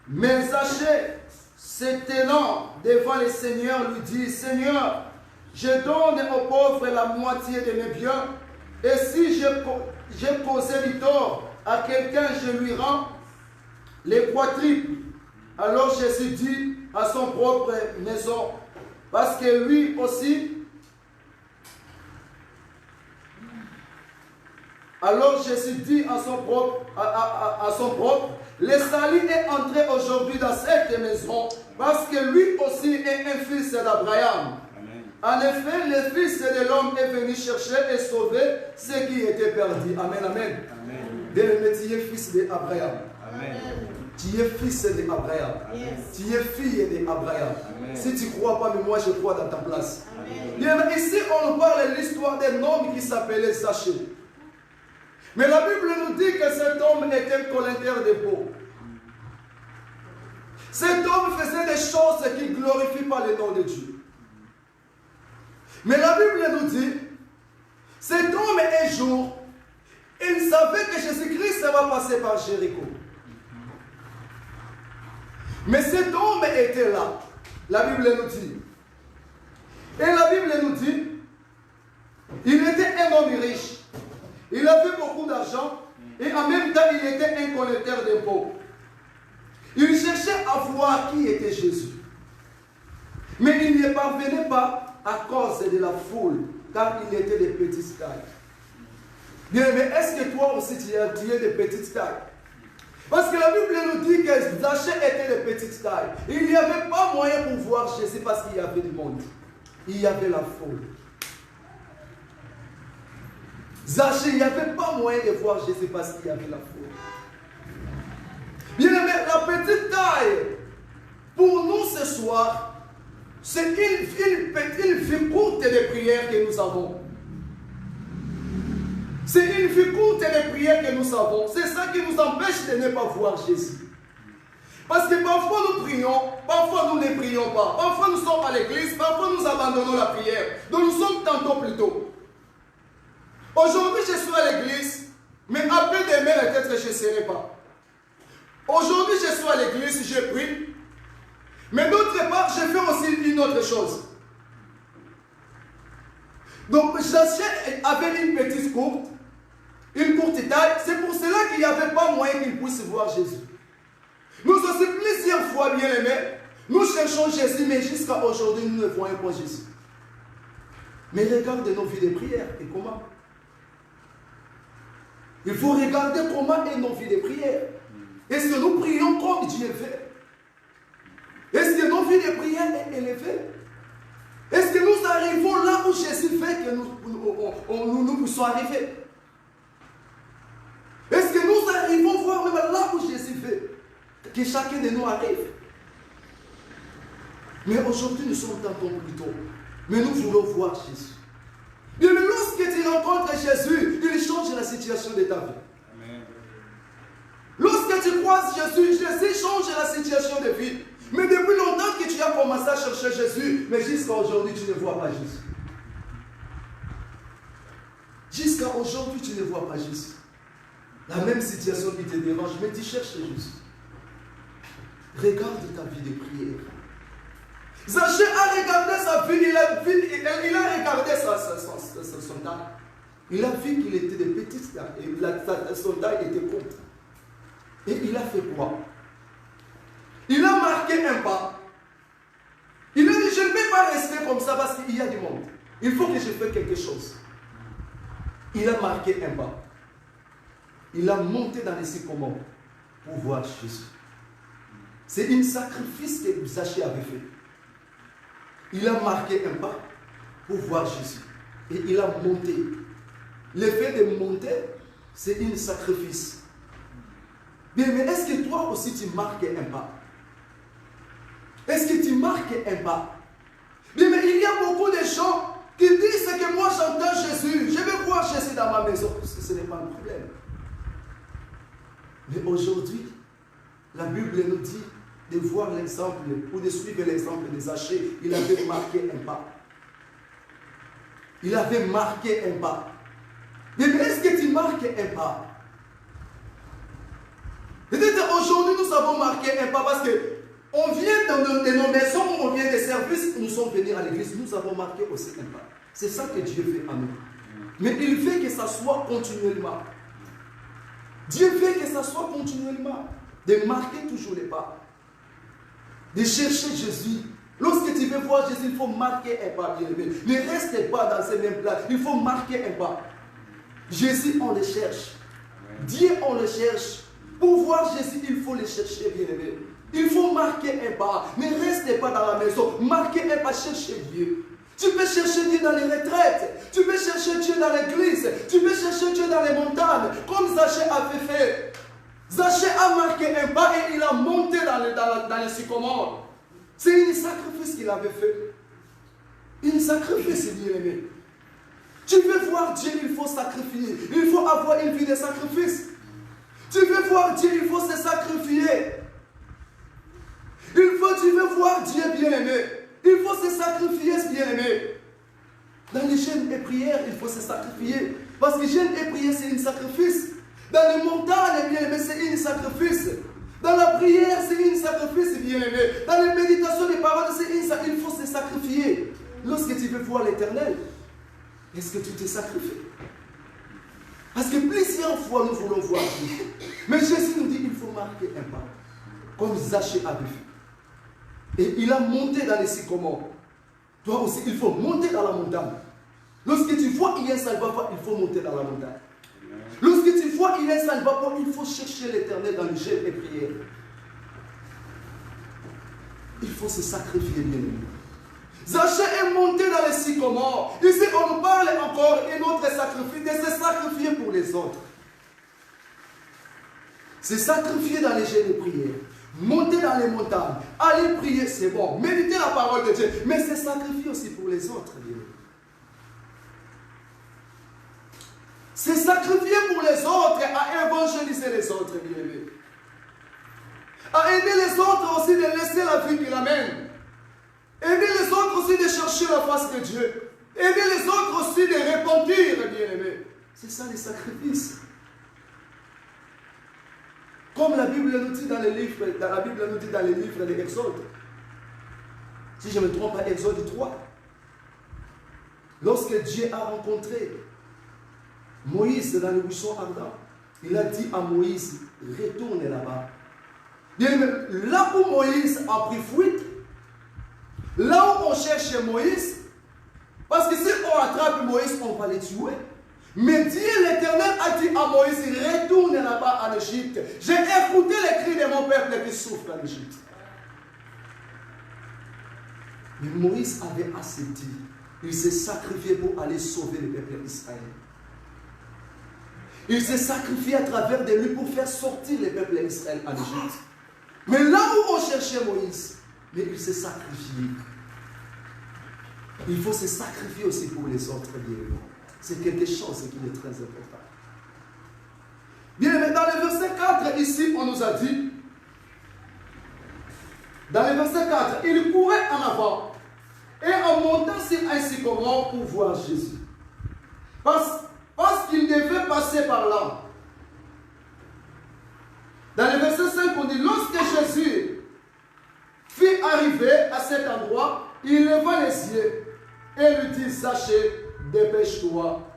Mais Zachée, se tenant devant le Seigneur, lui dit, Seigneur, je donne aux pauvres la moitié de mes biens, et si j'ai causé du tort à quelqu'un, je lui rends les quadruples. Alors Jésus dit à son propre maison, parce que lui aussi, alors Jésus dit à son propre, le salut est entré aujourd'hui dans cette maison, parce que lui aussi est un fils d'Abraham. En effet, le Fils de l'homme est venu chercher et sauver ceux qui étaient perdus. Amen, amen. Bien-aimé, tu es fils d'Abraham. Tu es fils d'Abraham. Tu es fille d'Abraham. Si tu ne crois pas, mais moi je crois dans ta place. Bien, ici, on nous parle de l'histoire d'un homme qui s'appelait Zachée. Mais la Bible nous dit que cet homme était un collecteur de pots. Cet homme faisait des choses qui ne glorifient pas le nom de Dieu. Mais la Bible nous dit, cet homme un jour, il savait que Jésus-Christ va passer par Jéricho. Mais cet homme était là. La Bible nous dit. Et la Bible nous dit, il était un homme riche. Il avait beaucoup d'argent et en même temps, il était un collecteur d'impôts. Il cherchait à voir qui était Jésus. Mais il n'y parvenait pas à cause de la foule, car il était de petite taille. Bien, mais est-ce que toi aussi tu es de petite taille? Parce que la Bible nous dit que Zachée était de petite taille. Il n'y avait pas moyen pour voir Jésus parce qu'il y avait du monde. Il y avait la foule. Zachée, il n'y avait pas moyen de voir Jésus parce qu'il y avait la foule. Bien, mais la petite taille, pour nous ce soir, c'est une vie courte de prières que nous avons. C'est une vie courte de prières que nous avons. C'est ça qui nous empêche de ne pas voir Jésus. Parce que parfois nous prions, parfois nous ne prions pas. Parfois nous sommes à l'église, parfois nous abandonnons la prière. Donc nous sommes tantôt plus tôt. Aujourd'hui je suis à l'église, mais après demain peut-être je ne serai pas. Aujourd'hui je suis à l'église, je prie. Mais d'autre part, je fais aussi une autre chose. Donc Zaché avait une petite courte taille. C'est pour cela qu'il n'y avait pas moyen qu'il puisse voir Jésus. Nous aussi, plusieurs fois, bien aimés, nous cherchons Jésus, mais jusqu'à aujourd'hui, nous ne voyons pas Jésus. Mais regardez nos vies de prière et comment. Il faut regarder comment est nos vies de prière. Est-ce que nous prions comme Dieu fait? Est-ce que nos vies de prière sont élevées? Est-ce que nous arrivons là où Jésus fait que nous puissions arriver? Est-ce que nous arrivons voir même là où Jésus fait que chacun de nous arrive? Mais aujourd'hui, nous sommes dans ton plus tôt. Mais nous voulons voir Jésus. Mais lorsque tu rencontres Jésus, il change la situation de ta vie. Amen. Lorsque tu croises Jésus, Jésus change la situation de vie. Mais depuis longtemps que tu as commencé à chercher Jésus, mais jusqu'à aujourd'hui, tu ne vois pas Jésus. Jusqu'à aujourd'hui, tu ne vois pas Jésus. La même situation qui te dérange, mais tu cherches Jésus. Regarde ta vie de prière. Zaché a regardé sa vie, il a regardé son taille. Il a vu qu'il était de petites tailles, et son taille était courte. Et il a fait quoi? Il a marqué un pas. Il a dit, je ne peux pas rester comme ça parce qu'il y a du monde. Il faut que je fasse quelque chose. Il a marqué un pas. Il a monté dans les sycomores pour voir Jésus. C'est un sacrifice que Zaché avait fait. Il a marqué un pas pour voir Jésus. Et il a monté. Le fait de monter, c'est un sacrifice. Bien, mais est-ce que toi aussi tu marques un pas? Est-ce que tu marques un pas? Bien, mais il y a beaucoup de gens qui disent que moi j'entends Jésus. Je vais voir Jésus dans ma maison. Parce que ce n'est pas un problème. Mais aujourd'hui, la Bible nous dit de voir l'exemple ou de suivre l'exemple de Zaché. Il avait marqué un pas. Il avait marqué un pas. Mais est-ce que tu marques un pas? Peut-être aujourd'hui nous avons marqué un pas parce que on vient de nos maisons, on vient des services, nous sommes venus à l'église, nous avons marqué aussi un pas. C'est ça que Dieu fait en nous. Mais il fait que ça soit continuellement. Dieu fait que ça soit continuellement. De marquer toujours les pas. De chercher Jésus. Lorsque tu veux voir Jésus, il faut marquer un pas, bien aimé. Ne reste pas dans ces mêmes places. Il faut marquer un pas. Jésus, on le cherche. Dieu, on le cherche. Pour voir Jésus, il faut le chercher, bien aimé. Il faut marquer un pas. Ne reste pas dans la maison. Marquez un pas, cherchez Dieu. Tu peux chercher Dieu dans les retraites. Tu peux chercher Dieu dans l'église. Tu peux chercher Dieu dans les montagnes. Comme Zaché avait fait. Zaché a marqué un pas et il a monté dans les sycomores. C'est un sacrifice qu'il avait fait. Un sacrifice, bien aimé. Tu veux voir Dieu, il faut sacrifier. Il faut avoir une vie de sacrifice. Tu veux voir Dieu, il faut se sacrifier. Tu veux voir Dieu, bien aimé. Il faut se sacrifier, bien aimé. Dans les jeûnes et prières, il faut se sacrifier. Parce que jeûne et prière, c'est un sacrifice. Dans les montagnes, bien aimé, c'est un sacrifice. Dans la prière, c'est un sacrifice, bien aimé. Dans les méditations, les paroles, c'est un sacrifice. Il faut se sacrifier. Lorsque tu veux voir l'Éternel, est-ce que tu te sacrifies? Parce que plusieurs fois, nous voulons voir Dieu. Mais Jésus nous dit qu'il faut marquer un pas. Comme Zaché avait fait. Et il a monté dans les sycomores. Toi aussi, il faut monter dans la montagne. Lorsque tu vois qu'il y a un salvateur, il faut monter dans la montagne. Lorsque tu vois qu'il y a un salvateur, il faut chercher l'Éternel dans le jeûne et prière. Il faut se sacrifier, bien aimé. Zaché est monté dans les sycomores. Ici, on nous parle encore d'un autre sacrifice, de se sacrifier pour les autres. Se sacrifier dans les jeûnes et prières. Monter dans les montagnes, aller prier, c'est bon. Méditer la parole de Dieu, mais se sacrifier aussi pour les autres. Se sacrifier pour les autres, à évangéliser les autres, bien aimé. À aider les autres aussi de laisser la vie qu'il amène. Aider les autres aussi de chercher la face de Dieu. Aider les autres aussi de repentir, bien aimé. C'est ça les sacrifices. Comme la Bible nous dit dans les livres, de l'Exode. Si je ne me trompe pas, Exode 3. Lorsque Dieu a rencontré Moïse dans le buisson ardent, il a dit à Moïse, retourne là-bas. Là où Moïse a pris fuite, là où on cherche Moïse, parce que si on attrape Moïse, on va le tuer. Mais Dieu l'Éternel a dit à Moïse, retourne là-bas en Égypte. J'ai écouté les cris de mon peuple qui souffre en Égypte. Mais Moïse avait accepté. Il s'est sacrifié pour aller sauver le peuple d'Israël. Il s'est sacrifié à travers de lui pour faire sortir le peuple d'Israël en Égypte. Mais là où on cherchait Moïse, mais il s'est sacrifié. Il faut se sacrifier aussi pour les autres, bien aimés. C'est quelque chose qui est très important. Bien aimé, dans le verset 4, ici, on nous a dit, dans le verset 4, il courait en avant et en montant sur un sycomore pour voir Jésus. Parce qu'il devait passer par là. Dans le verset 5, on dit, lorsque Jésus fut arrivé à cet endroit, il leva les yeux et lui dit, Zachée, dépêche-toi,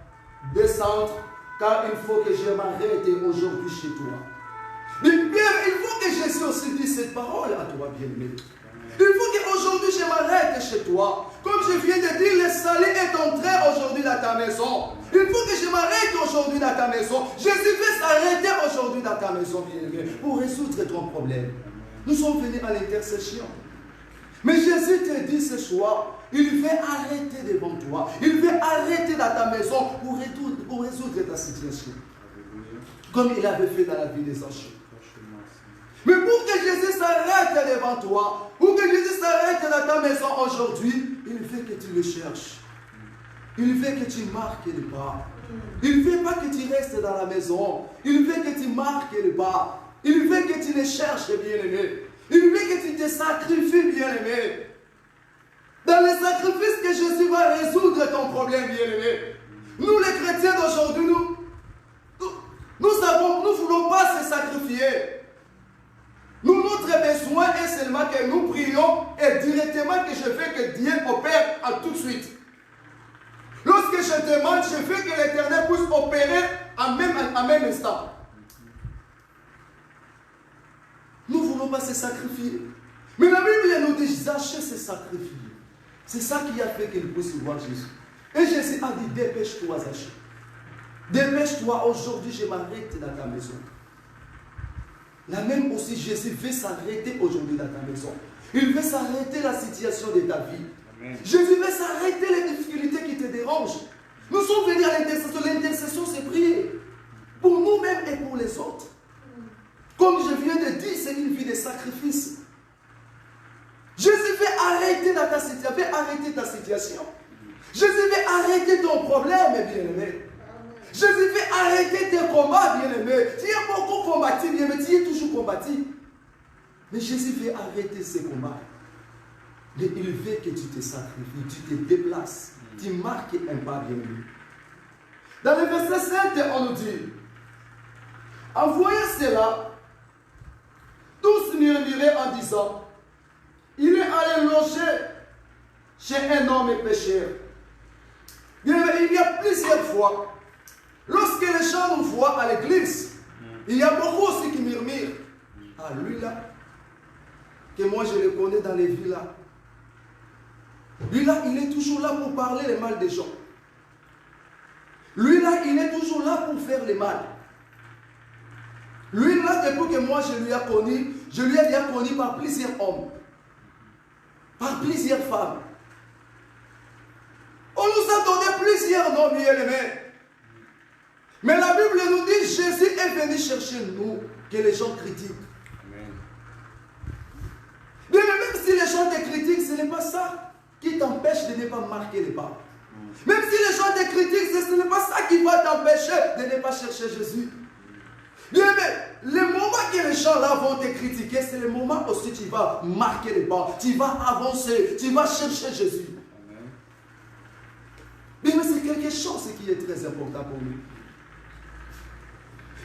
descendre, car il faut que je m'arrête aujourd'hui chez toi. Mais bien, il faut que Jésus aussi dise cette parole à toi, bien-aimé. Il faut qu'aujourd'hui je m'arrête chez toi. Comme je viens de dire, le salut est entré aujourd'hui dans ta maison. Il faut que je m'arrête aujourd'hui dans ta maison. Jésus veut s'arrêter aujourd'hui dans ta maison, bien-aimé, pour résoudre ton problème. Nous sommes venus à l'intercession. Mais Jésus te dit ce soir, il veut arrêter devant toi. Il veut arrêter dans ta maison pour résoudre ta situation. Comme il avait fait dans la vie des anges. Mais pour que Jésus s'arrête devant toi, pour que Jésus s'arrête dans ta maison aujourd'hui, il veut que tu le cherches. Il veut que tu marques le pas. Il ne veut pas que tu restes dans la maison. Il veut que tu marques le pas. Il veut que tu le cherches, bien-aimé. Il veut que tu te sacrifies, bien-aimé. Dans le sacrifice que Jésus va résoudre ton problème, bien-aimé. Nous, les chrétiens d'aujourd'hui, nous ne voulons pas se sacrifier. Nous, notre besoin est seulement que nous prions et directement que je veux que Dieu opère à tout de suite. Lorsque je demande, je veux que l'Éternel puisse opérer en même instant. Nous ne voulons pas se sacrifier. Mais la Bible nous dit, Zachée s'est sacrifié. C'est ça qui a fait qu'il puisse voir Jésus. Et Jésus a dit, dépêche-toi, Zachée. Dépêche-toi, aujourd'hui je m'arrête dans ta maison. La même aussi, Jésus veut s'arrêter aujourd'hui dans ta maison. Il veut s'arrêter la situation de ta vie. Amen. Jésus veut s'arrêter les difficultés qui te dérangent. Nous sommes venus à l'intercession. L'intercession, c'est prier. Pour nous-mêmes et pour les autres. Comme je viens de dire, c'est une vie de sacrifice. Jésus veut arrêter dans ta situation. Veut arrêter ta situation. Jésus veut arrêter ton problème, bien-aimé. Jésus veut arrêter tes combats, bien-aimé. Tu as beaucoup combattu, bien-aimé. Tu es toujours combattu. Mais Jésus veut arrêter ces combats. Mais il veut que tu te sacrifies, tu te déplaces, tu marques un pas, bien-aimé. Dans le verset 7, on nous dit, en voyant cela, tous murmuraient en disant, il est allé loger chez un homme pécheur. Bien-aimé, il y a plusieurs fois, lorsque les gens nous voient à l'église, il y a beaucoup aussi qui murmurent. Ah, lui là, que moi je le connais dans les villes là. Lui là, il est toujours là pour parler le mal des gens. Lui là, il est toujours là pour faire le mal. Lui là, depuis que moi je lui ai connu, je lui ai bien connu par plusieurs hommes, par plusieurs femmes. On nous a donné plusieurs noms, bien-aimés. Mais la Bible nous dit, Jésus est venu chercher nous, que les gens critiquent. Mais même si les gens te critiquent, ce n'est pas ça qui t'empêche de ne pas marquer les pas. Même si les gens te critiquent, ce n'est pas ça qui va t'empêcher de ne pas chercher Jésus. Bien, mais le moment que les gens là vont te critiquer, c'est le moment aussi tu vas marquer les pas, tu vas avancer, tu vas chercher Jésus. Bien, mais c'est quelque chose qui est très important pour nous.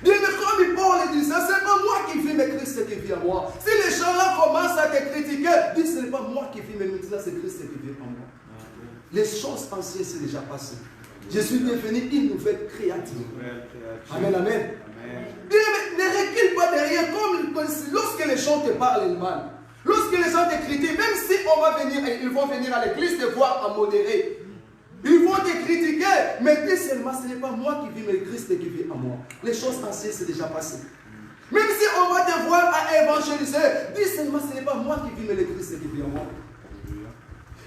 Bien, mais comme Paul disait, c'est pas moi qui vis, mais Christ qui vit en moi. Si les gens là commencent à te critiquer, dis ce n'est pas moi qui vis, mais maintenant c'est Christ qui vit en moi. Les choses anciennes, c'est déjà passé. Je suis devenu une nouvelle créature. Amen, amen. Bien, mais ne recule pas derrière, comme lorsque les gens te parlent mal. Lorsque les gens te critiquent, même si on va venir, ils vont venir à l'église te voir à modérer. Ils vont te critiquer, mais dis seulement, ce n'est pas moi qui vis, mais le Christ qui vit en moi. Les choses anciennes, c'est déjà passé. Même si on va te voir à évangéliser, dis seulement, ce n'est pas moi qui vis, mais le Christ qui vit en moi.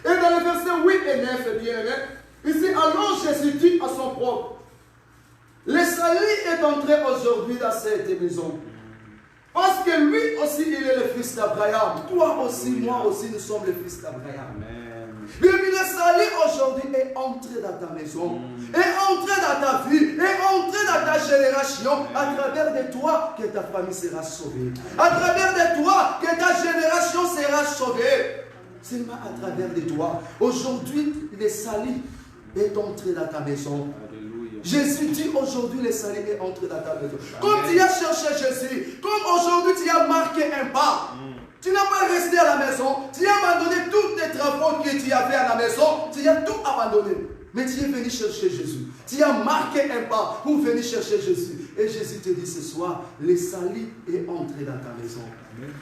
Et dans le verset 8 et 9, bien aimé, ici, alors Jésus dit à son propre, le salut est entré aujourd'hui dans cette maison. Parce que lui aussi, il est le fils d'Abraham. Toi aussi, moi aussi, nous sommes les fils d'Abraham. Et puis le salut aujourd'hui est entré dans ta maison, est entré dans ta vie, est entré dans ta génération, à travers de toi que ta famille sera sauvée. À travers de toi que ta génération sera sauvée. Seulement à travers de toi. Aujourd'hui, le salut est entré dans ta maison. Jésus dit aujourd'hui le salut est entré dans ta maison. Comme tu as cherché Jésus, comme aujourd'hui tu as marqué un pas. Tu n'as pas resté à la maison, tu as abandonné tous tes travaux que tu as fait à la maison, tu as tout abandonné. Mais tu es venu chercher Jésus. Tu as marqué un pas pour venir chercher Jésus. Et Jésus te dit ce soir, le salut est entré dans ta maison.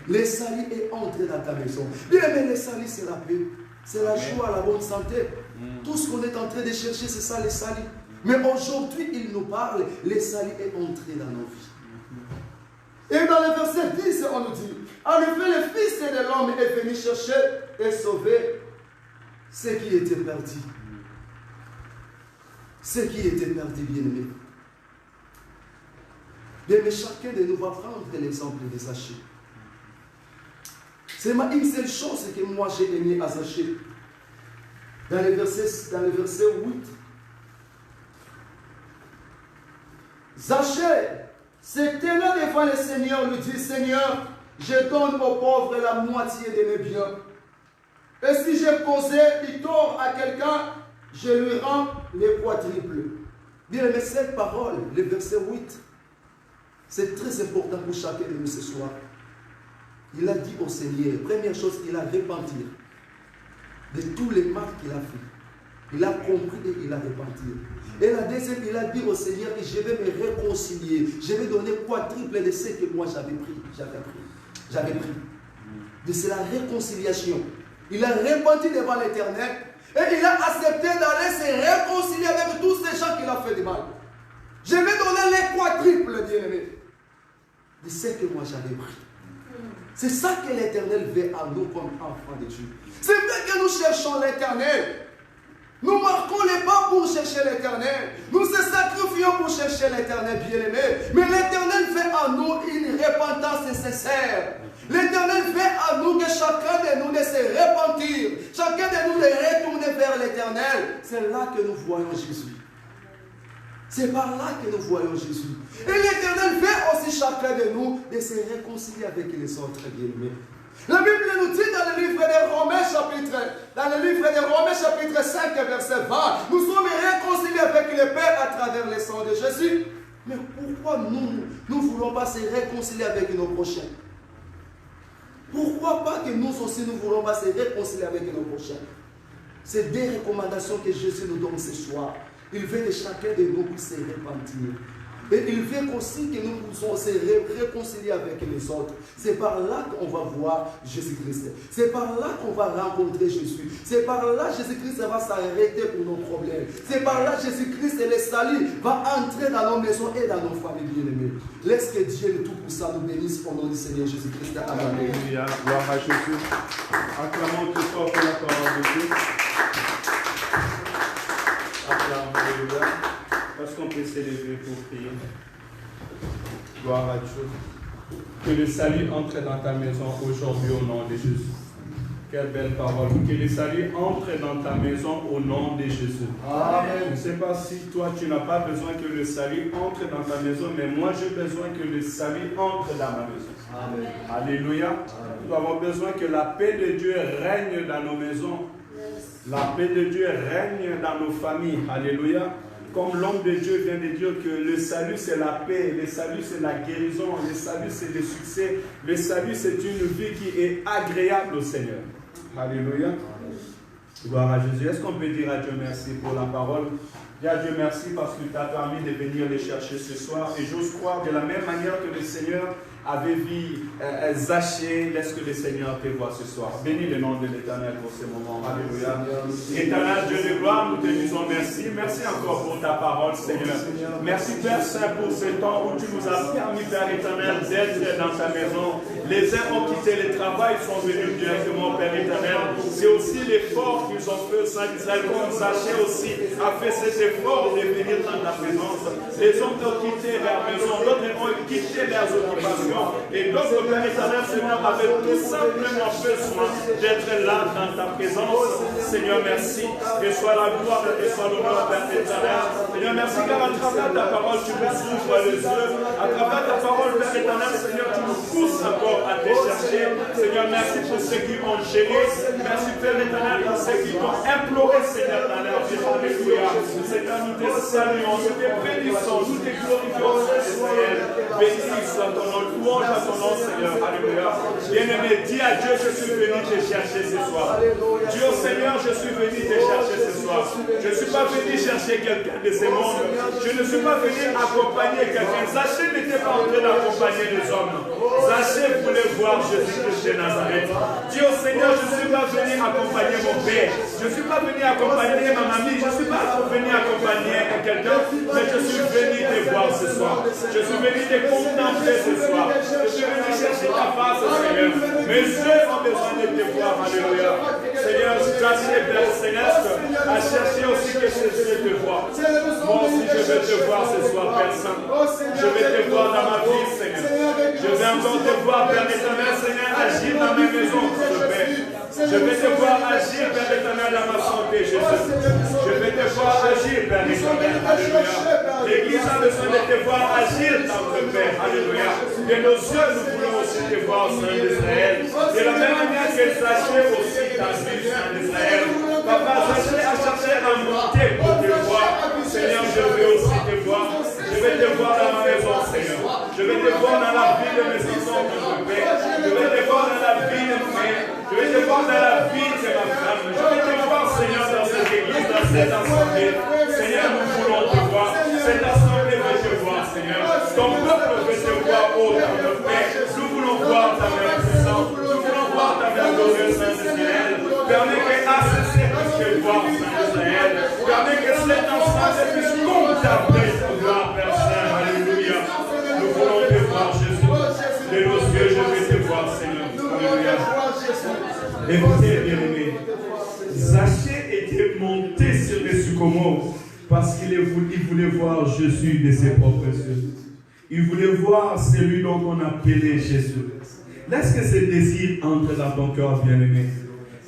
Le salut est entré dans ta maison. Bien aimé, le salut c'est la paix, c'est la joie, la bonne santé. Tout ce qu'on est en train de chercher, c'est ça le salut. Mais aujourd'hui, il nous parle, le salut est entré dans nos vies. Et dans le verset 10, on nous dit, en effet, le Fils de l'homme est venu chercher et sauver ce qui était perdu. Ce qui était perdu, bien-aimé. Bien, mais chacun de nous va prendre l'exemple de Zachée. C'est une seule chose que moi j'ai aimé à Zachée. Dans le verset 8, Zachée se tenant devant le Seigneur, lui dit, Seigneur, je donne aux pauvres la moitié de mes biens. Et si j'ai causé du tort à quelqu'un, je lui rends les quadruples. Bien aimé, cette parole, le verset 8, c'est très important pour chacun de nous ce soir. Il a dit au Seigneur, première chose, il a repenti de tous les mal qu'il a fait. Il a compris et il a repenti. Et la deuxième, il a dit au Seigneur, je vais me réconcilier. Je vais donner quadruple de ce que moi j'avais pris. C'est la réconciliation. Il a repenti devant l'Éternel et il a accepté d'aller se réconcilier avec tous ces gens qu'il a fait du mal. Je vais donner les quadruples, bien-aimés, de ce que moi j'avais pris. C'est ça que l'Éternel veut à nous comme enfants de Dieu. C'est vrai que nous cherchons l'Éternel. Nous marquons les pas pour chercher l'Éternel. Nous se sacrifions pour chercher l'Éternel, bien-aimé. Mais l'Éternel fait à nous une repentance nécessaire. L'Éternel fait à nous que chacun de nous de se repentir. Chacun de nous de retourner vers l'Éternel. C'est là que nous voyons Jésus. C'est par là que nous voyons Jésus. Et l'Éternel fait aussi chacun de nous de se réconcilier avec les autres, bien-aimés. La Bible nous dit dans le livre de Romains chapitre 5 verset 20, nous sommes réconciliés avec le Père à travers le sang de Jésus. Mais pourquoi nous ne voulons pas se réconcilier avec nos prochains? Pourquoi pas que nous aussi nous ne voulons pas se réconcilier avec nos prochains? C'est des recommandations que Jésus nous donne ce soir. Il veut que chacun de nous puisse se repentir. Et il veut aussi que nous puissions se réconcilier avec les autres. C'est par là qu'on va voir Jésus-Christ. C'est par là qu'on va rencontrer Jésus. C'est par là que Jésus-Christ va s'arrêter pour nos problèmes. C'est par là que Jésus-Christ et le salut va entrer dans nos maisons et dans nos familles bien-aimées. Laisse que Dieu le Tout-Puissant nous bénisse au nom du Seigneur Jésus-Christ. Amen. Alléluia. Gloire à Jésus. Acclamons tout fort pour la parole de Dieu. Alléluia. Parce qu'on peut s'élever pour prier. Gloire à Dieu. Que le salut entre dans ta maison aujourd'hui au nom de Jésus. Quelle belle parole. Que le salut entre dans ta maison au nom de Jésus. Amen. Je ne sais pas si toi tu n'as pas besoin que le salut entre dans ta maison, mais moi j'ai besoin que le salut entre dans ma maison. Amen. Alléluia. Amen. Nous avons besoin que la paix de Dieu règne dans nos maisons. La paix de Dieu règne dans nos familles. Alléluia. Comme l'homme de Dieu vient de dire que le salut c'est la paix, le salut c'est la guérison, le salut c'est le succès, le salut c'est une vie qui est agréable au Seigneur. Alléluia. Gloire à Jésus. Est-ce qu'on peut dire à Dieu merci pour la parole? Dis à Dieu merci parce qu'il t'a permis de venir les chercher ce soir. Et j'ose croire de la même manière que le Seigneur avait vu Zachée, laisse que le Seigneur te voie ce soir. Bénis le nom de l'Éternel pour ce moment. Alléluia. Éternel Dieu de gloire, nous te disons merci. Merci encore pour ta parole, Seigneur. Merci Père Saint pour ce temps où tu nous as permis, Père éternel, d'être dans ta maison. Les uns ont quitté le travail, sont venus directement, Père éternel. C'est aussi l'effort qu'ils ont fait au sein d'Israël, comme Zachée aussi a fait cet effort de venir dans ta présence. Les autres ont quitté leur maison, d'autres ont quitté leurs occupations. Et d'autres, Père éternel, Seigneur, avaient tout simplement besoin d'être là dans ta présence. Seigneur, merci. Que soit la gloire et soit l'honneur, Père éternel. Seigneur, merci car à travers ta parole, tu nous ouvres les yeux. À travers ta parole, Père éternel, Seigneur, tu nous pousses encore à te chercher. Seigneur, merci pour ceux qui ont gêné. Merci, Père éternel, pour ceux qui t'ont imploré, Seigneur, dans leur vie. Alléluia. Seigneur, nous te saluons, nous te bénissons, nous te glorifions, Seigneur. Béni soit ton nom. Louange à ton nom, Seigneur. Alléluia. Bien-aimé, dis à Dieu, je suis venu te chercher ce soir. Dis au Seigneur, je suis venu te chercher ce soir. Je ne suis pas venu chercher quelqu'un de ce monde. Je ne suis pas venu accompagner quelqu'un. Zachée n'était pas en train d'accompagner les hommes. Zachée voulait voir Jésus-Christ de Nazareth. Dis au Seigneur, je ne suis pas venu accompagner mon père. Je ne suis pas venu accompagner ma mamie. Je ne suis pas venu accompagner quelqu'un. Mais je suis venu te voir ce soir. Je suis venu te contempler ce soir. Je suis venu chercher ta face, Seigneur. Mes yeux ont besoin de te voir. Alléluia. Seigneur, Zachée, Père Céleste, a cherché aussi que Jésus te voie. Moi aussi, je vais te voir ce soir, Père Saint. Je vais te voir dans ma vie, Seigneur. Je vais encore te voir, Père éternel, Seigneur, agir dans mes maisons, je vais te voir agir, Père éternel, dans ma santé, Jésus. Je vais te voir agir, Père éternel. Alléluia. L'Église a besoin de te voir agir dans le Père. Alléluia. De nos yeux, nous voulons aussi te voir au sein d'Israël. De la même manière que Zachée aussi t'a vu au sein d'Israël. Papa, Zachée a cherché à monter pour te voir. Seigneur, je veux aussi te voir. Je vais te voir dans ma maison, Seigneur. Je vais te voir dans la vie de mes enfants, mon Père. Je vais te voir dans la vie de mes mères. Je vais te voir dans la vie de ma femme. Je vais te voir, Seigneur, dans cette église, dans cette assemblée. Seigneur, nous voulons te voir. Cette assemblée veut te voir, Seigneur. Ton peuple veut te voir, oh, dans le Père. Nous voulons voir ta main puissante. Nous voulons voir ta main glorieuse, Saint Israël. Permets que ACC puisse te voir, Saint Israël. Permets que cet ensemble puisse contempler ta gloire, Père Saint. Alléluia. Nous voulons te voir, Jésus. De nos yeux, je vais te voir, Seigneur. Alléluia. Écoutez, bien-aimés, Zachée était monté sur les sycomores parce qu'il voulait voir Jésus de ses propres yeux. Il voulait voir celui dont on appelait Jésus. Laisse que ce désir entre dans ton cœur, bien-aimé.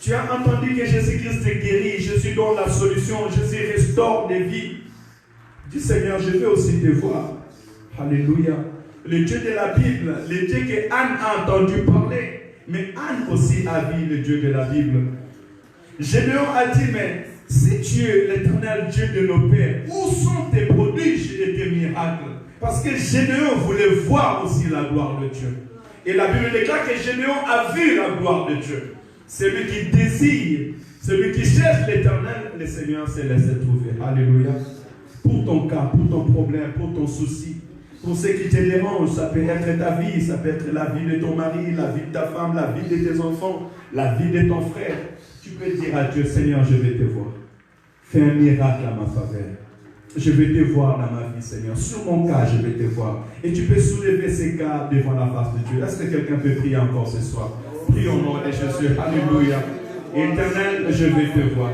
Tu as entendu que Jésus-Christ te guérit, je suis donc la solution, Jésus restaure des vies. Dis Seigneur, je veux aussi te voir. Alléluia. Le Dieu de la Bible, le Dieu que Anne a entendu parler. Mais Anne aussi a vu le Dieu de la Bible. Gédéon a dit, mais si tu es l'éternel Dieu de nos pères, où sont tes prodiges et tes miracles? Parce que Gédéon voulait voir aussi la gloire de Dieu. Et la Bible déclare que Gédéon a vu la gloire de Dieu. Celui qui désire, celui qui cherche l'éternel, le Seigneur s'est laissé trouver. Alléluia. Pour ton cas, pour ton problème, pour ton souci, pour ce qui te dérange, ça peut être ta vie, ça peut être la vie de ton mari, la vie de ta femme, la vie de tes enfants, la vie de ton frère. Tu peux dire à Dieu, Seigneur, je vais te voir. Fais un miracle à ma faveur. Je vais te voir dans ma vie, Seigneur. Sur mon cas, je vais te voir. Et tu peux soulever ces cas devant la face de Dieu. Est-ce que quelqu'un peut prier encore ce soir? Prie au nom de Jésus. Alléluia. Éternel, je vais te voir.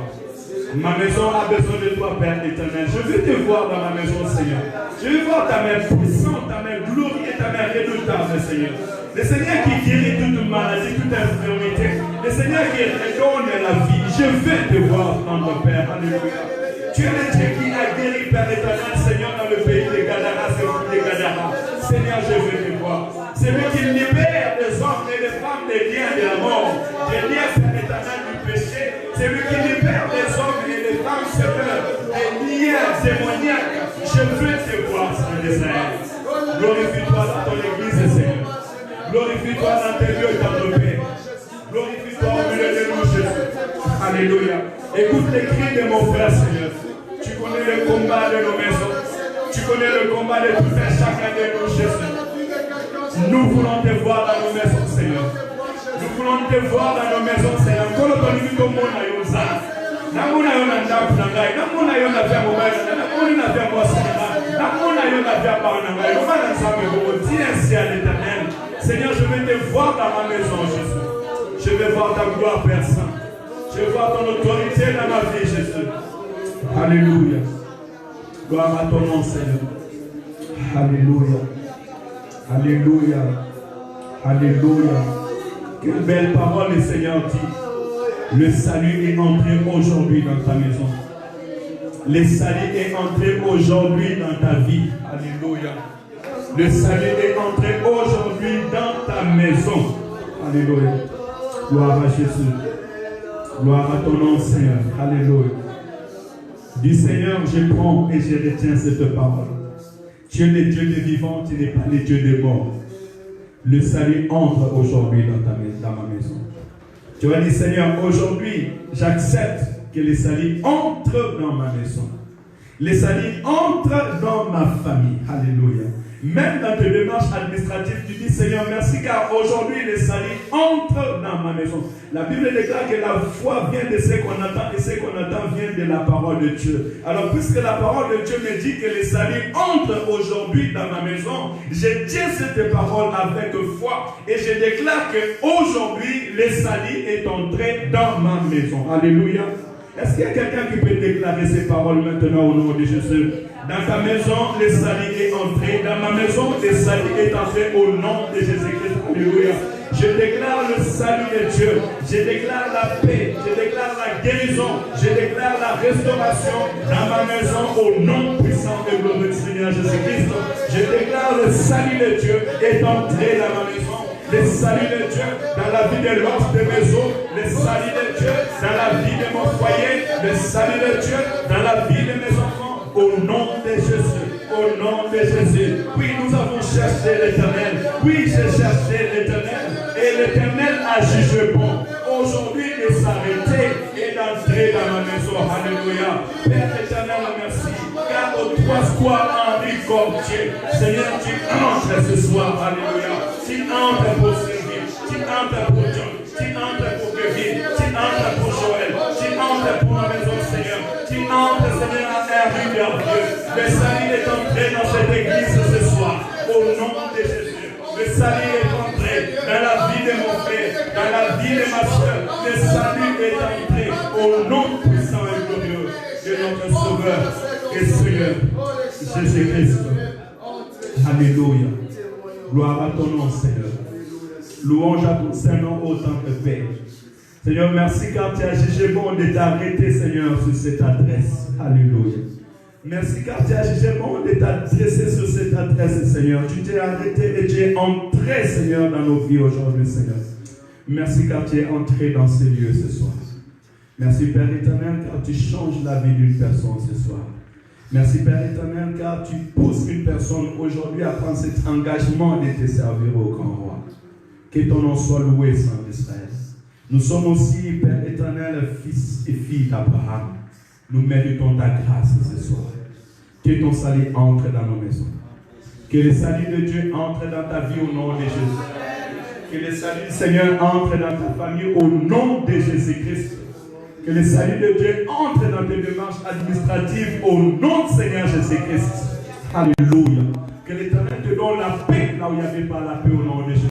Ma maison a besoin de toi, Père éternel. Je veux te voir dans ma maison, Seigneur. Je veux voir ta main puissante, ta main glorieuse et ta main redoutable, Seigneur. Le Seigneur qui guérit toute maladie, toute infirmité. Le Seigneur qui redonne la vie. Je veux te voir, notre Père. Alléluia. Tu es le Dieu qui a guéri, Père éternel, Seigneur, dans le pays de Gadara, de Gadara. Seigneur, je veux te voir. C'est lui qui libère les hommes et les femmes des liens de la mort, des liens, Père éternel, du péché. C'est lui qui libère les hommes et les femmes, Seigneur, des liens démoniaques. Je veux te voir, Saint Israël. Glorifie-toi dans ton église, Seigneur. Glorifie-toi dans tes lieux, dans nos pays. Glorifie-toi au milieu de nous, Jésus. Alléluia. Écoute les cris de mon frère, Seigneur. Tu connais le combat de nos maisons. Tu connais le combat de tout un chacun de nous, Jésus. Nous voulons te voir dans nos maisons, Seigneur. Nous voulons te voir dans nos maisons, Seigneur. Seigneur, je vais te voir dans ma maison, Jésus. Je vais voir ta gloire, Père Saint. Je vais voir ton autorité dans ma vie, Jésus. Alléluia. Gloire à ton nom, Seigneur. Alléluia. Alléluia. Alléluia. Quelle belle parole le Seigneur dit. Le salut est entré aujourd'hui dans ta maison. Le salut est entré aujourd'hui dans ta vie. Alléluia. Le salut est entré aujourd'hui dans ta maison. Alléluia. Gloire à Jésus. Gloire à ton nom, Seigneur. Alléluia. Dis Seigneur, je prends et je retiens cette parole. Tu es le Dieu des vivants, tu n'es pas le Dieu des morts. Le salut entre aujourd'hui dans ma maison. Tu vas dire, Seigneur, aujourd'hui, j'accepte que le salut entre dans ma maison. Le salut entre dans ma famille. Alléluia. Même dans tes démarches administratives, tu dis, Seigneur, merci, car aujourd'hui, le salut entre dans ma maison. La Bible déclare que la foi vient de ce qu'on entend, et ce qu'on entend vient de la parole de Dieu. Alors, puisque la parole de Dieu me dit que le salut entre aujourd'hui dans ma maison, je tiens cette parole avec foi, et je déclare qu'aujourd'hui, le salut est entré dans ma maison. Alléluia. Est-ce qu'il y a quelqu'un qui peut déclarer ces paroles maintenant au nom de Jésus? Dans ta maison, le salut est entré. Dans ma maison, le salut est entré au nom de Jésus-Christ. Alléluia. Je déclare le salut de Dieu. Je déclare la paix. Je déclare la guérison. Je déclare la restauration dans ma maison au nom puissant et glorieux du Seigneur Jésus-Christ. Je déclare le salut de Dieu est entré dans ma maison. Le salut de Dieu dans la vie de l'homme de maison. Le salut de Dieu dans la vie de mon foyer. Le salut de Dieu dans la vie de mes enfants. Au nom de Jésus. Au nom de Jésus. Oui, nous avons cherché l'Éternel. Oui, j'ai cherché l'Éternel. Et l'Éternel a jugé bon. Aujourd'hui, de s'arrêter et d'entrer dans ma maison. Alléluia. Père éternel, merci. Car aux 3 squares Henri Cordier, Seigneur, tu entres ce soir. Alléluia. Tu entres pour servir. Tu entres pour John. Tu entres pour Kevin. Tu entres pour Joël. Tu entres pour ma maison, Seigneur. Tu entres, Seigneur, à Henri Verdieu. Le salut est entré dans cette église ce soir. Au nom de Jésus. Le salut est entré dans la vie de mon frère, dans la vie de ma soeur. Le salut est entré au nom puissant et glorieux de notre Sauveur et Seigneur Jésus-Christ. Alléluia. Gloire à ton nom, Seigneur. Louange à ton Saint-Nom, ô Temple Père. Seigneur, merci car tu as jugé bon de t'arrêter, Seigneur, sur cette adresse. Alléluia. Merci car tu as jugé bon de t'adresser sur cette adresse, Seigneur. Tu t'es arrêté et tu es entré, Seigneur, dans nos vies aujourd'hui, Seigneur. Merci car tu es entré dans ce lieu ce soir. Merci, Père éternel, car tu changes la vie d'une personne ce soir. Merci, Père éternel, car tu pousses une personne aujourd'hui à prendre cet engagement de te servir au grand roi. Que ton nom soit loué, Saint d'Israël. Nous sommes aussi, Père éternel, fils et filles d'Abraham. Nous méritons ta grâce ce soir. Que ton salut entre dans nos maisons. Que le salut de Dieu entre dans ta vie au nom de Jésus. Que le salut du Seigneur entre dans ta famille au nom de Jésus-Christ. Que le salut de Dieu entre dans tes démarches administratives au nom du Seigneur Jésus-Christ. Alléluia. Que l'Éternel te donne la paix là où il n'y avait pas la paix au nom de Jésus.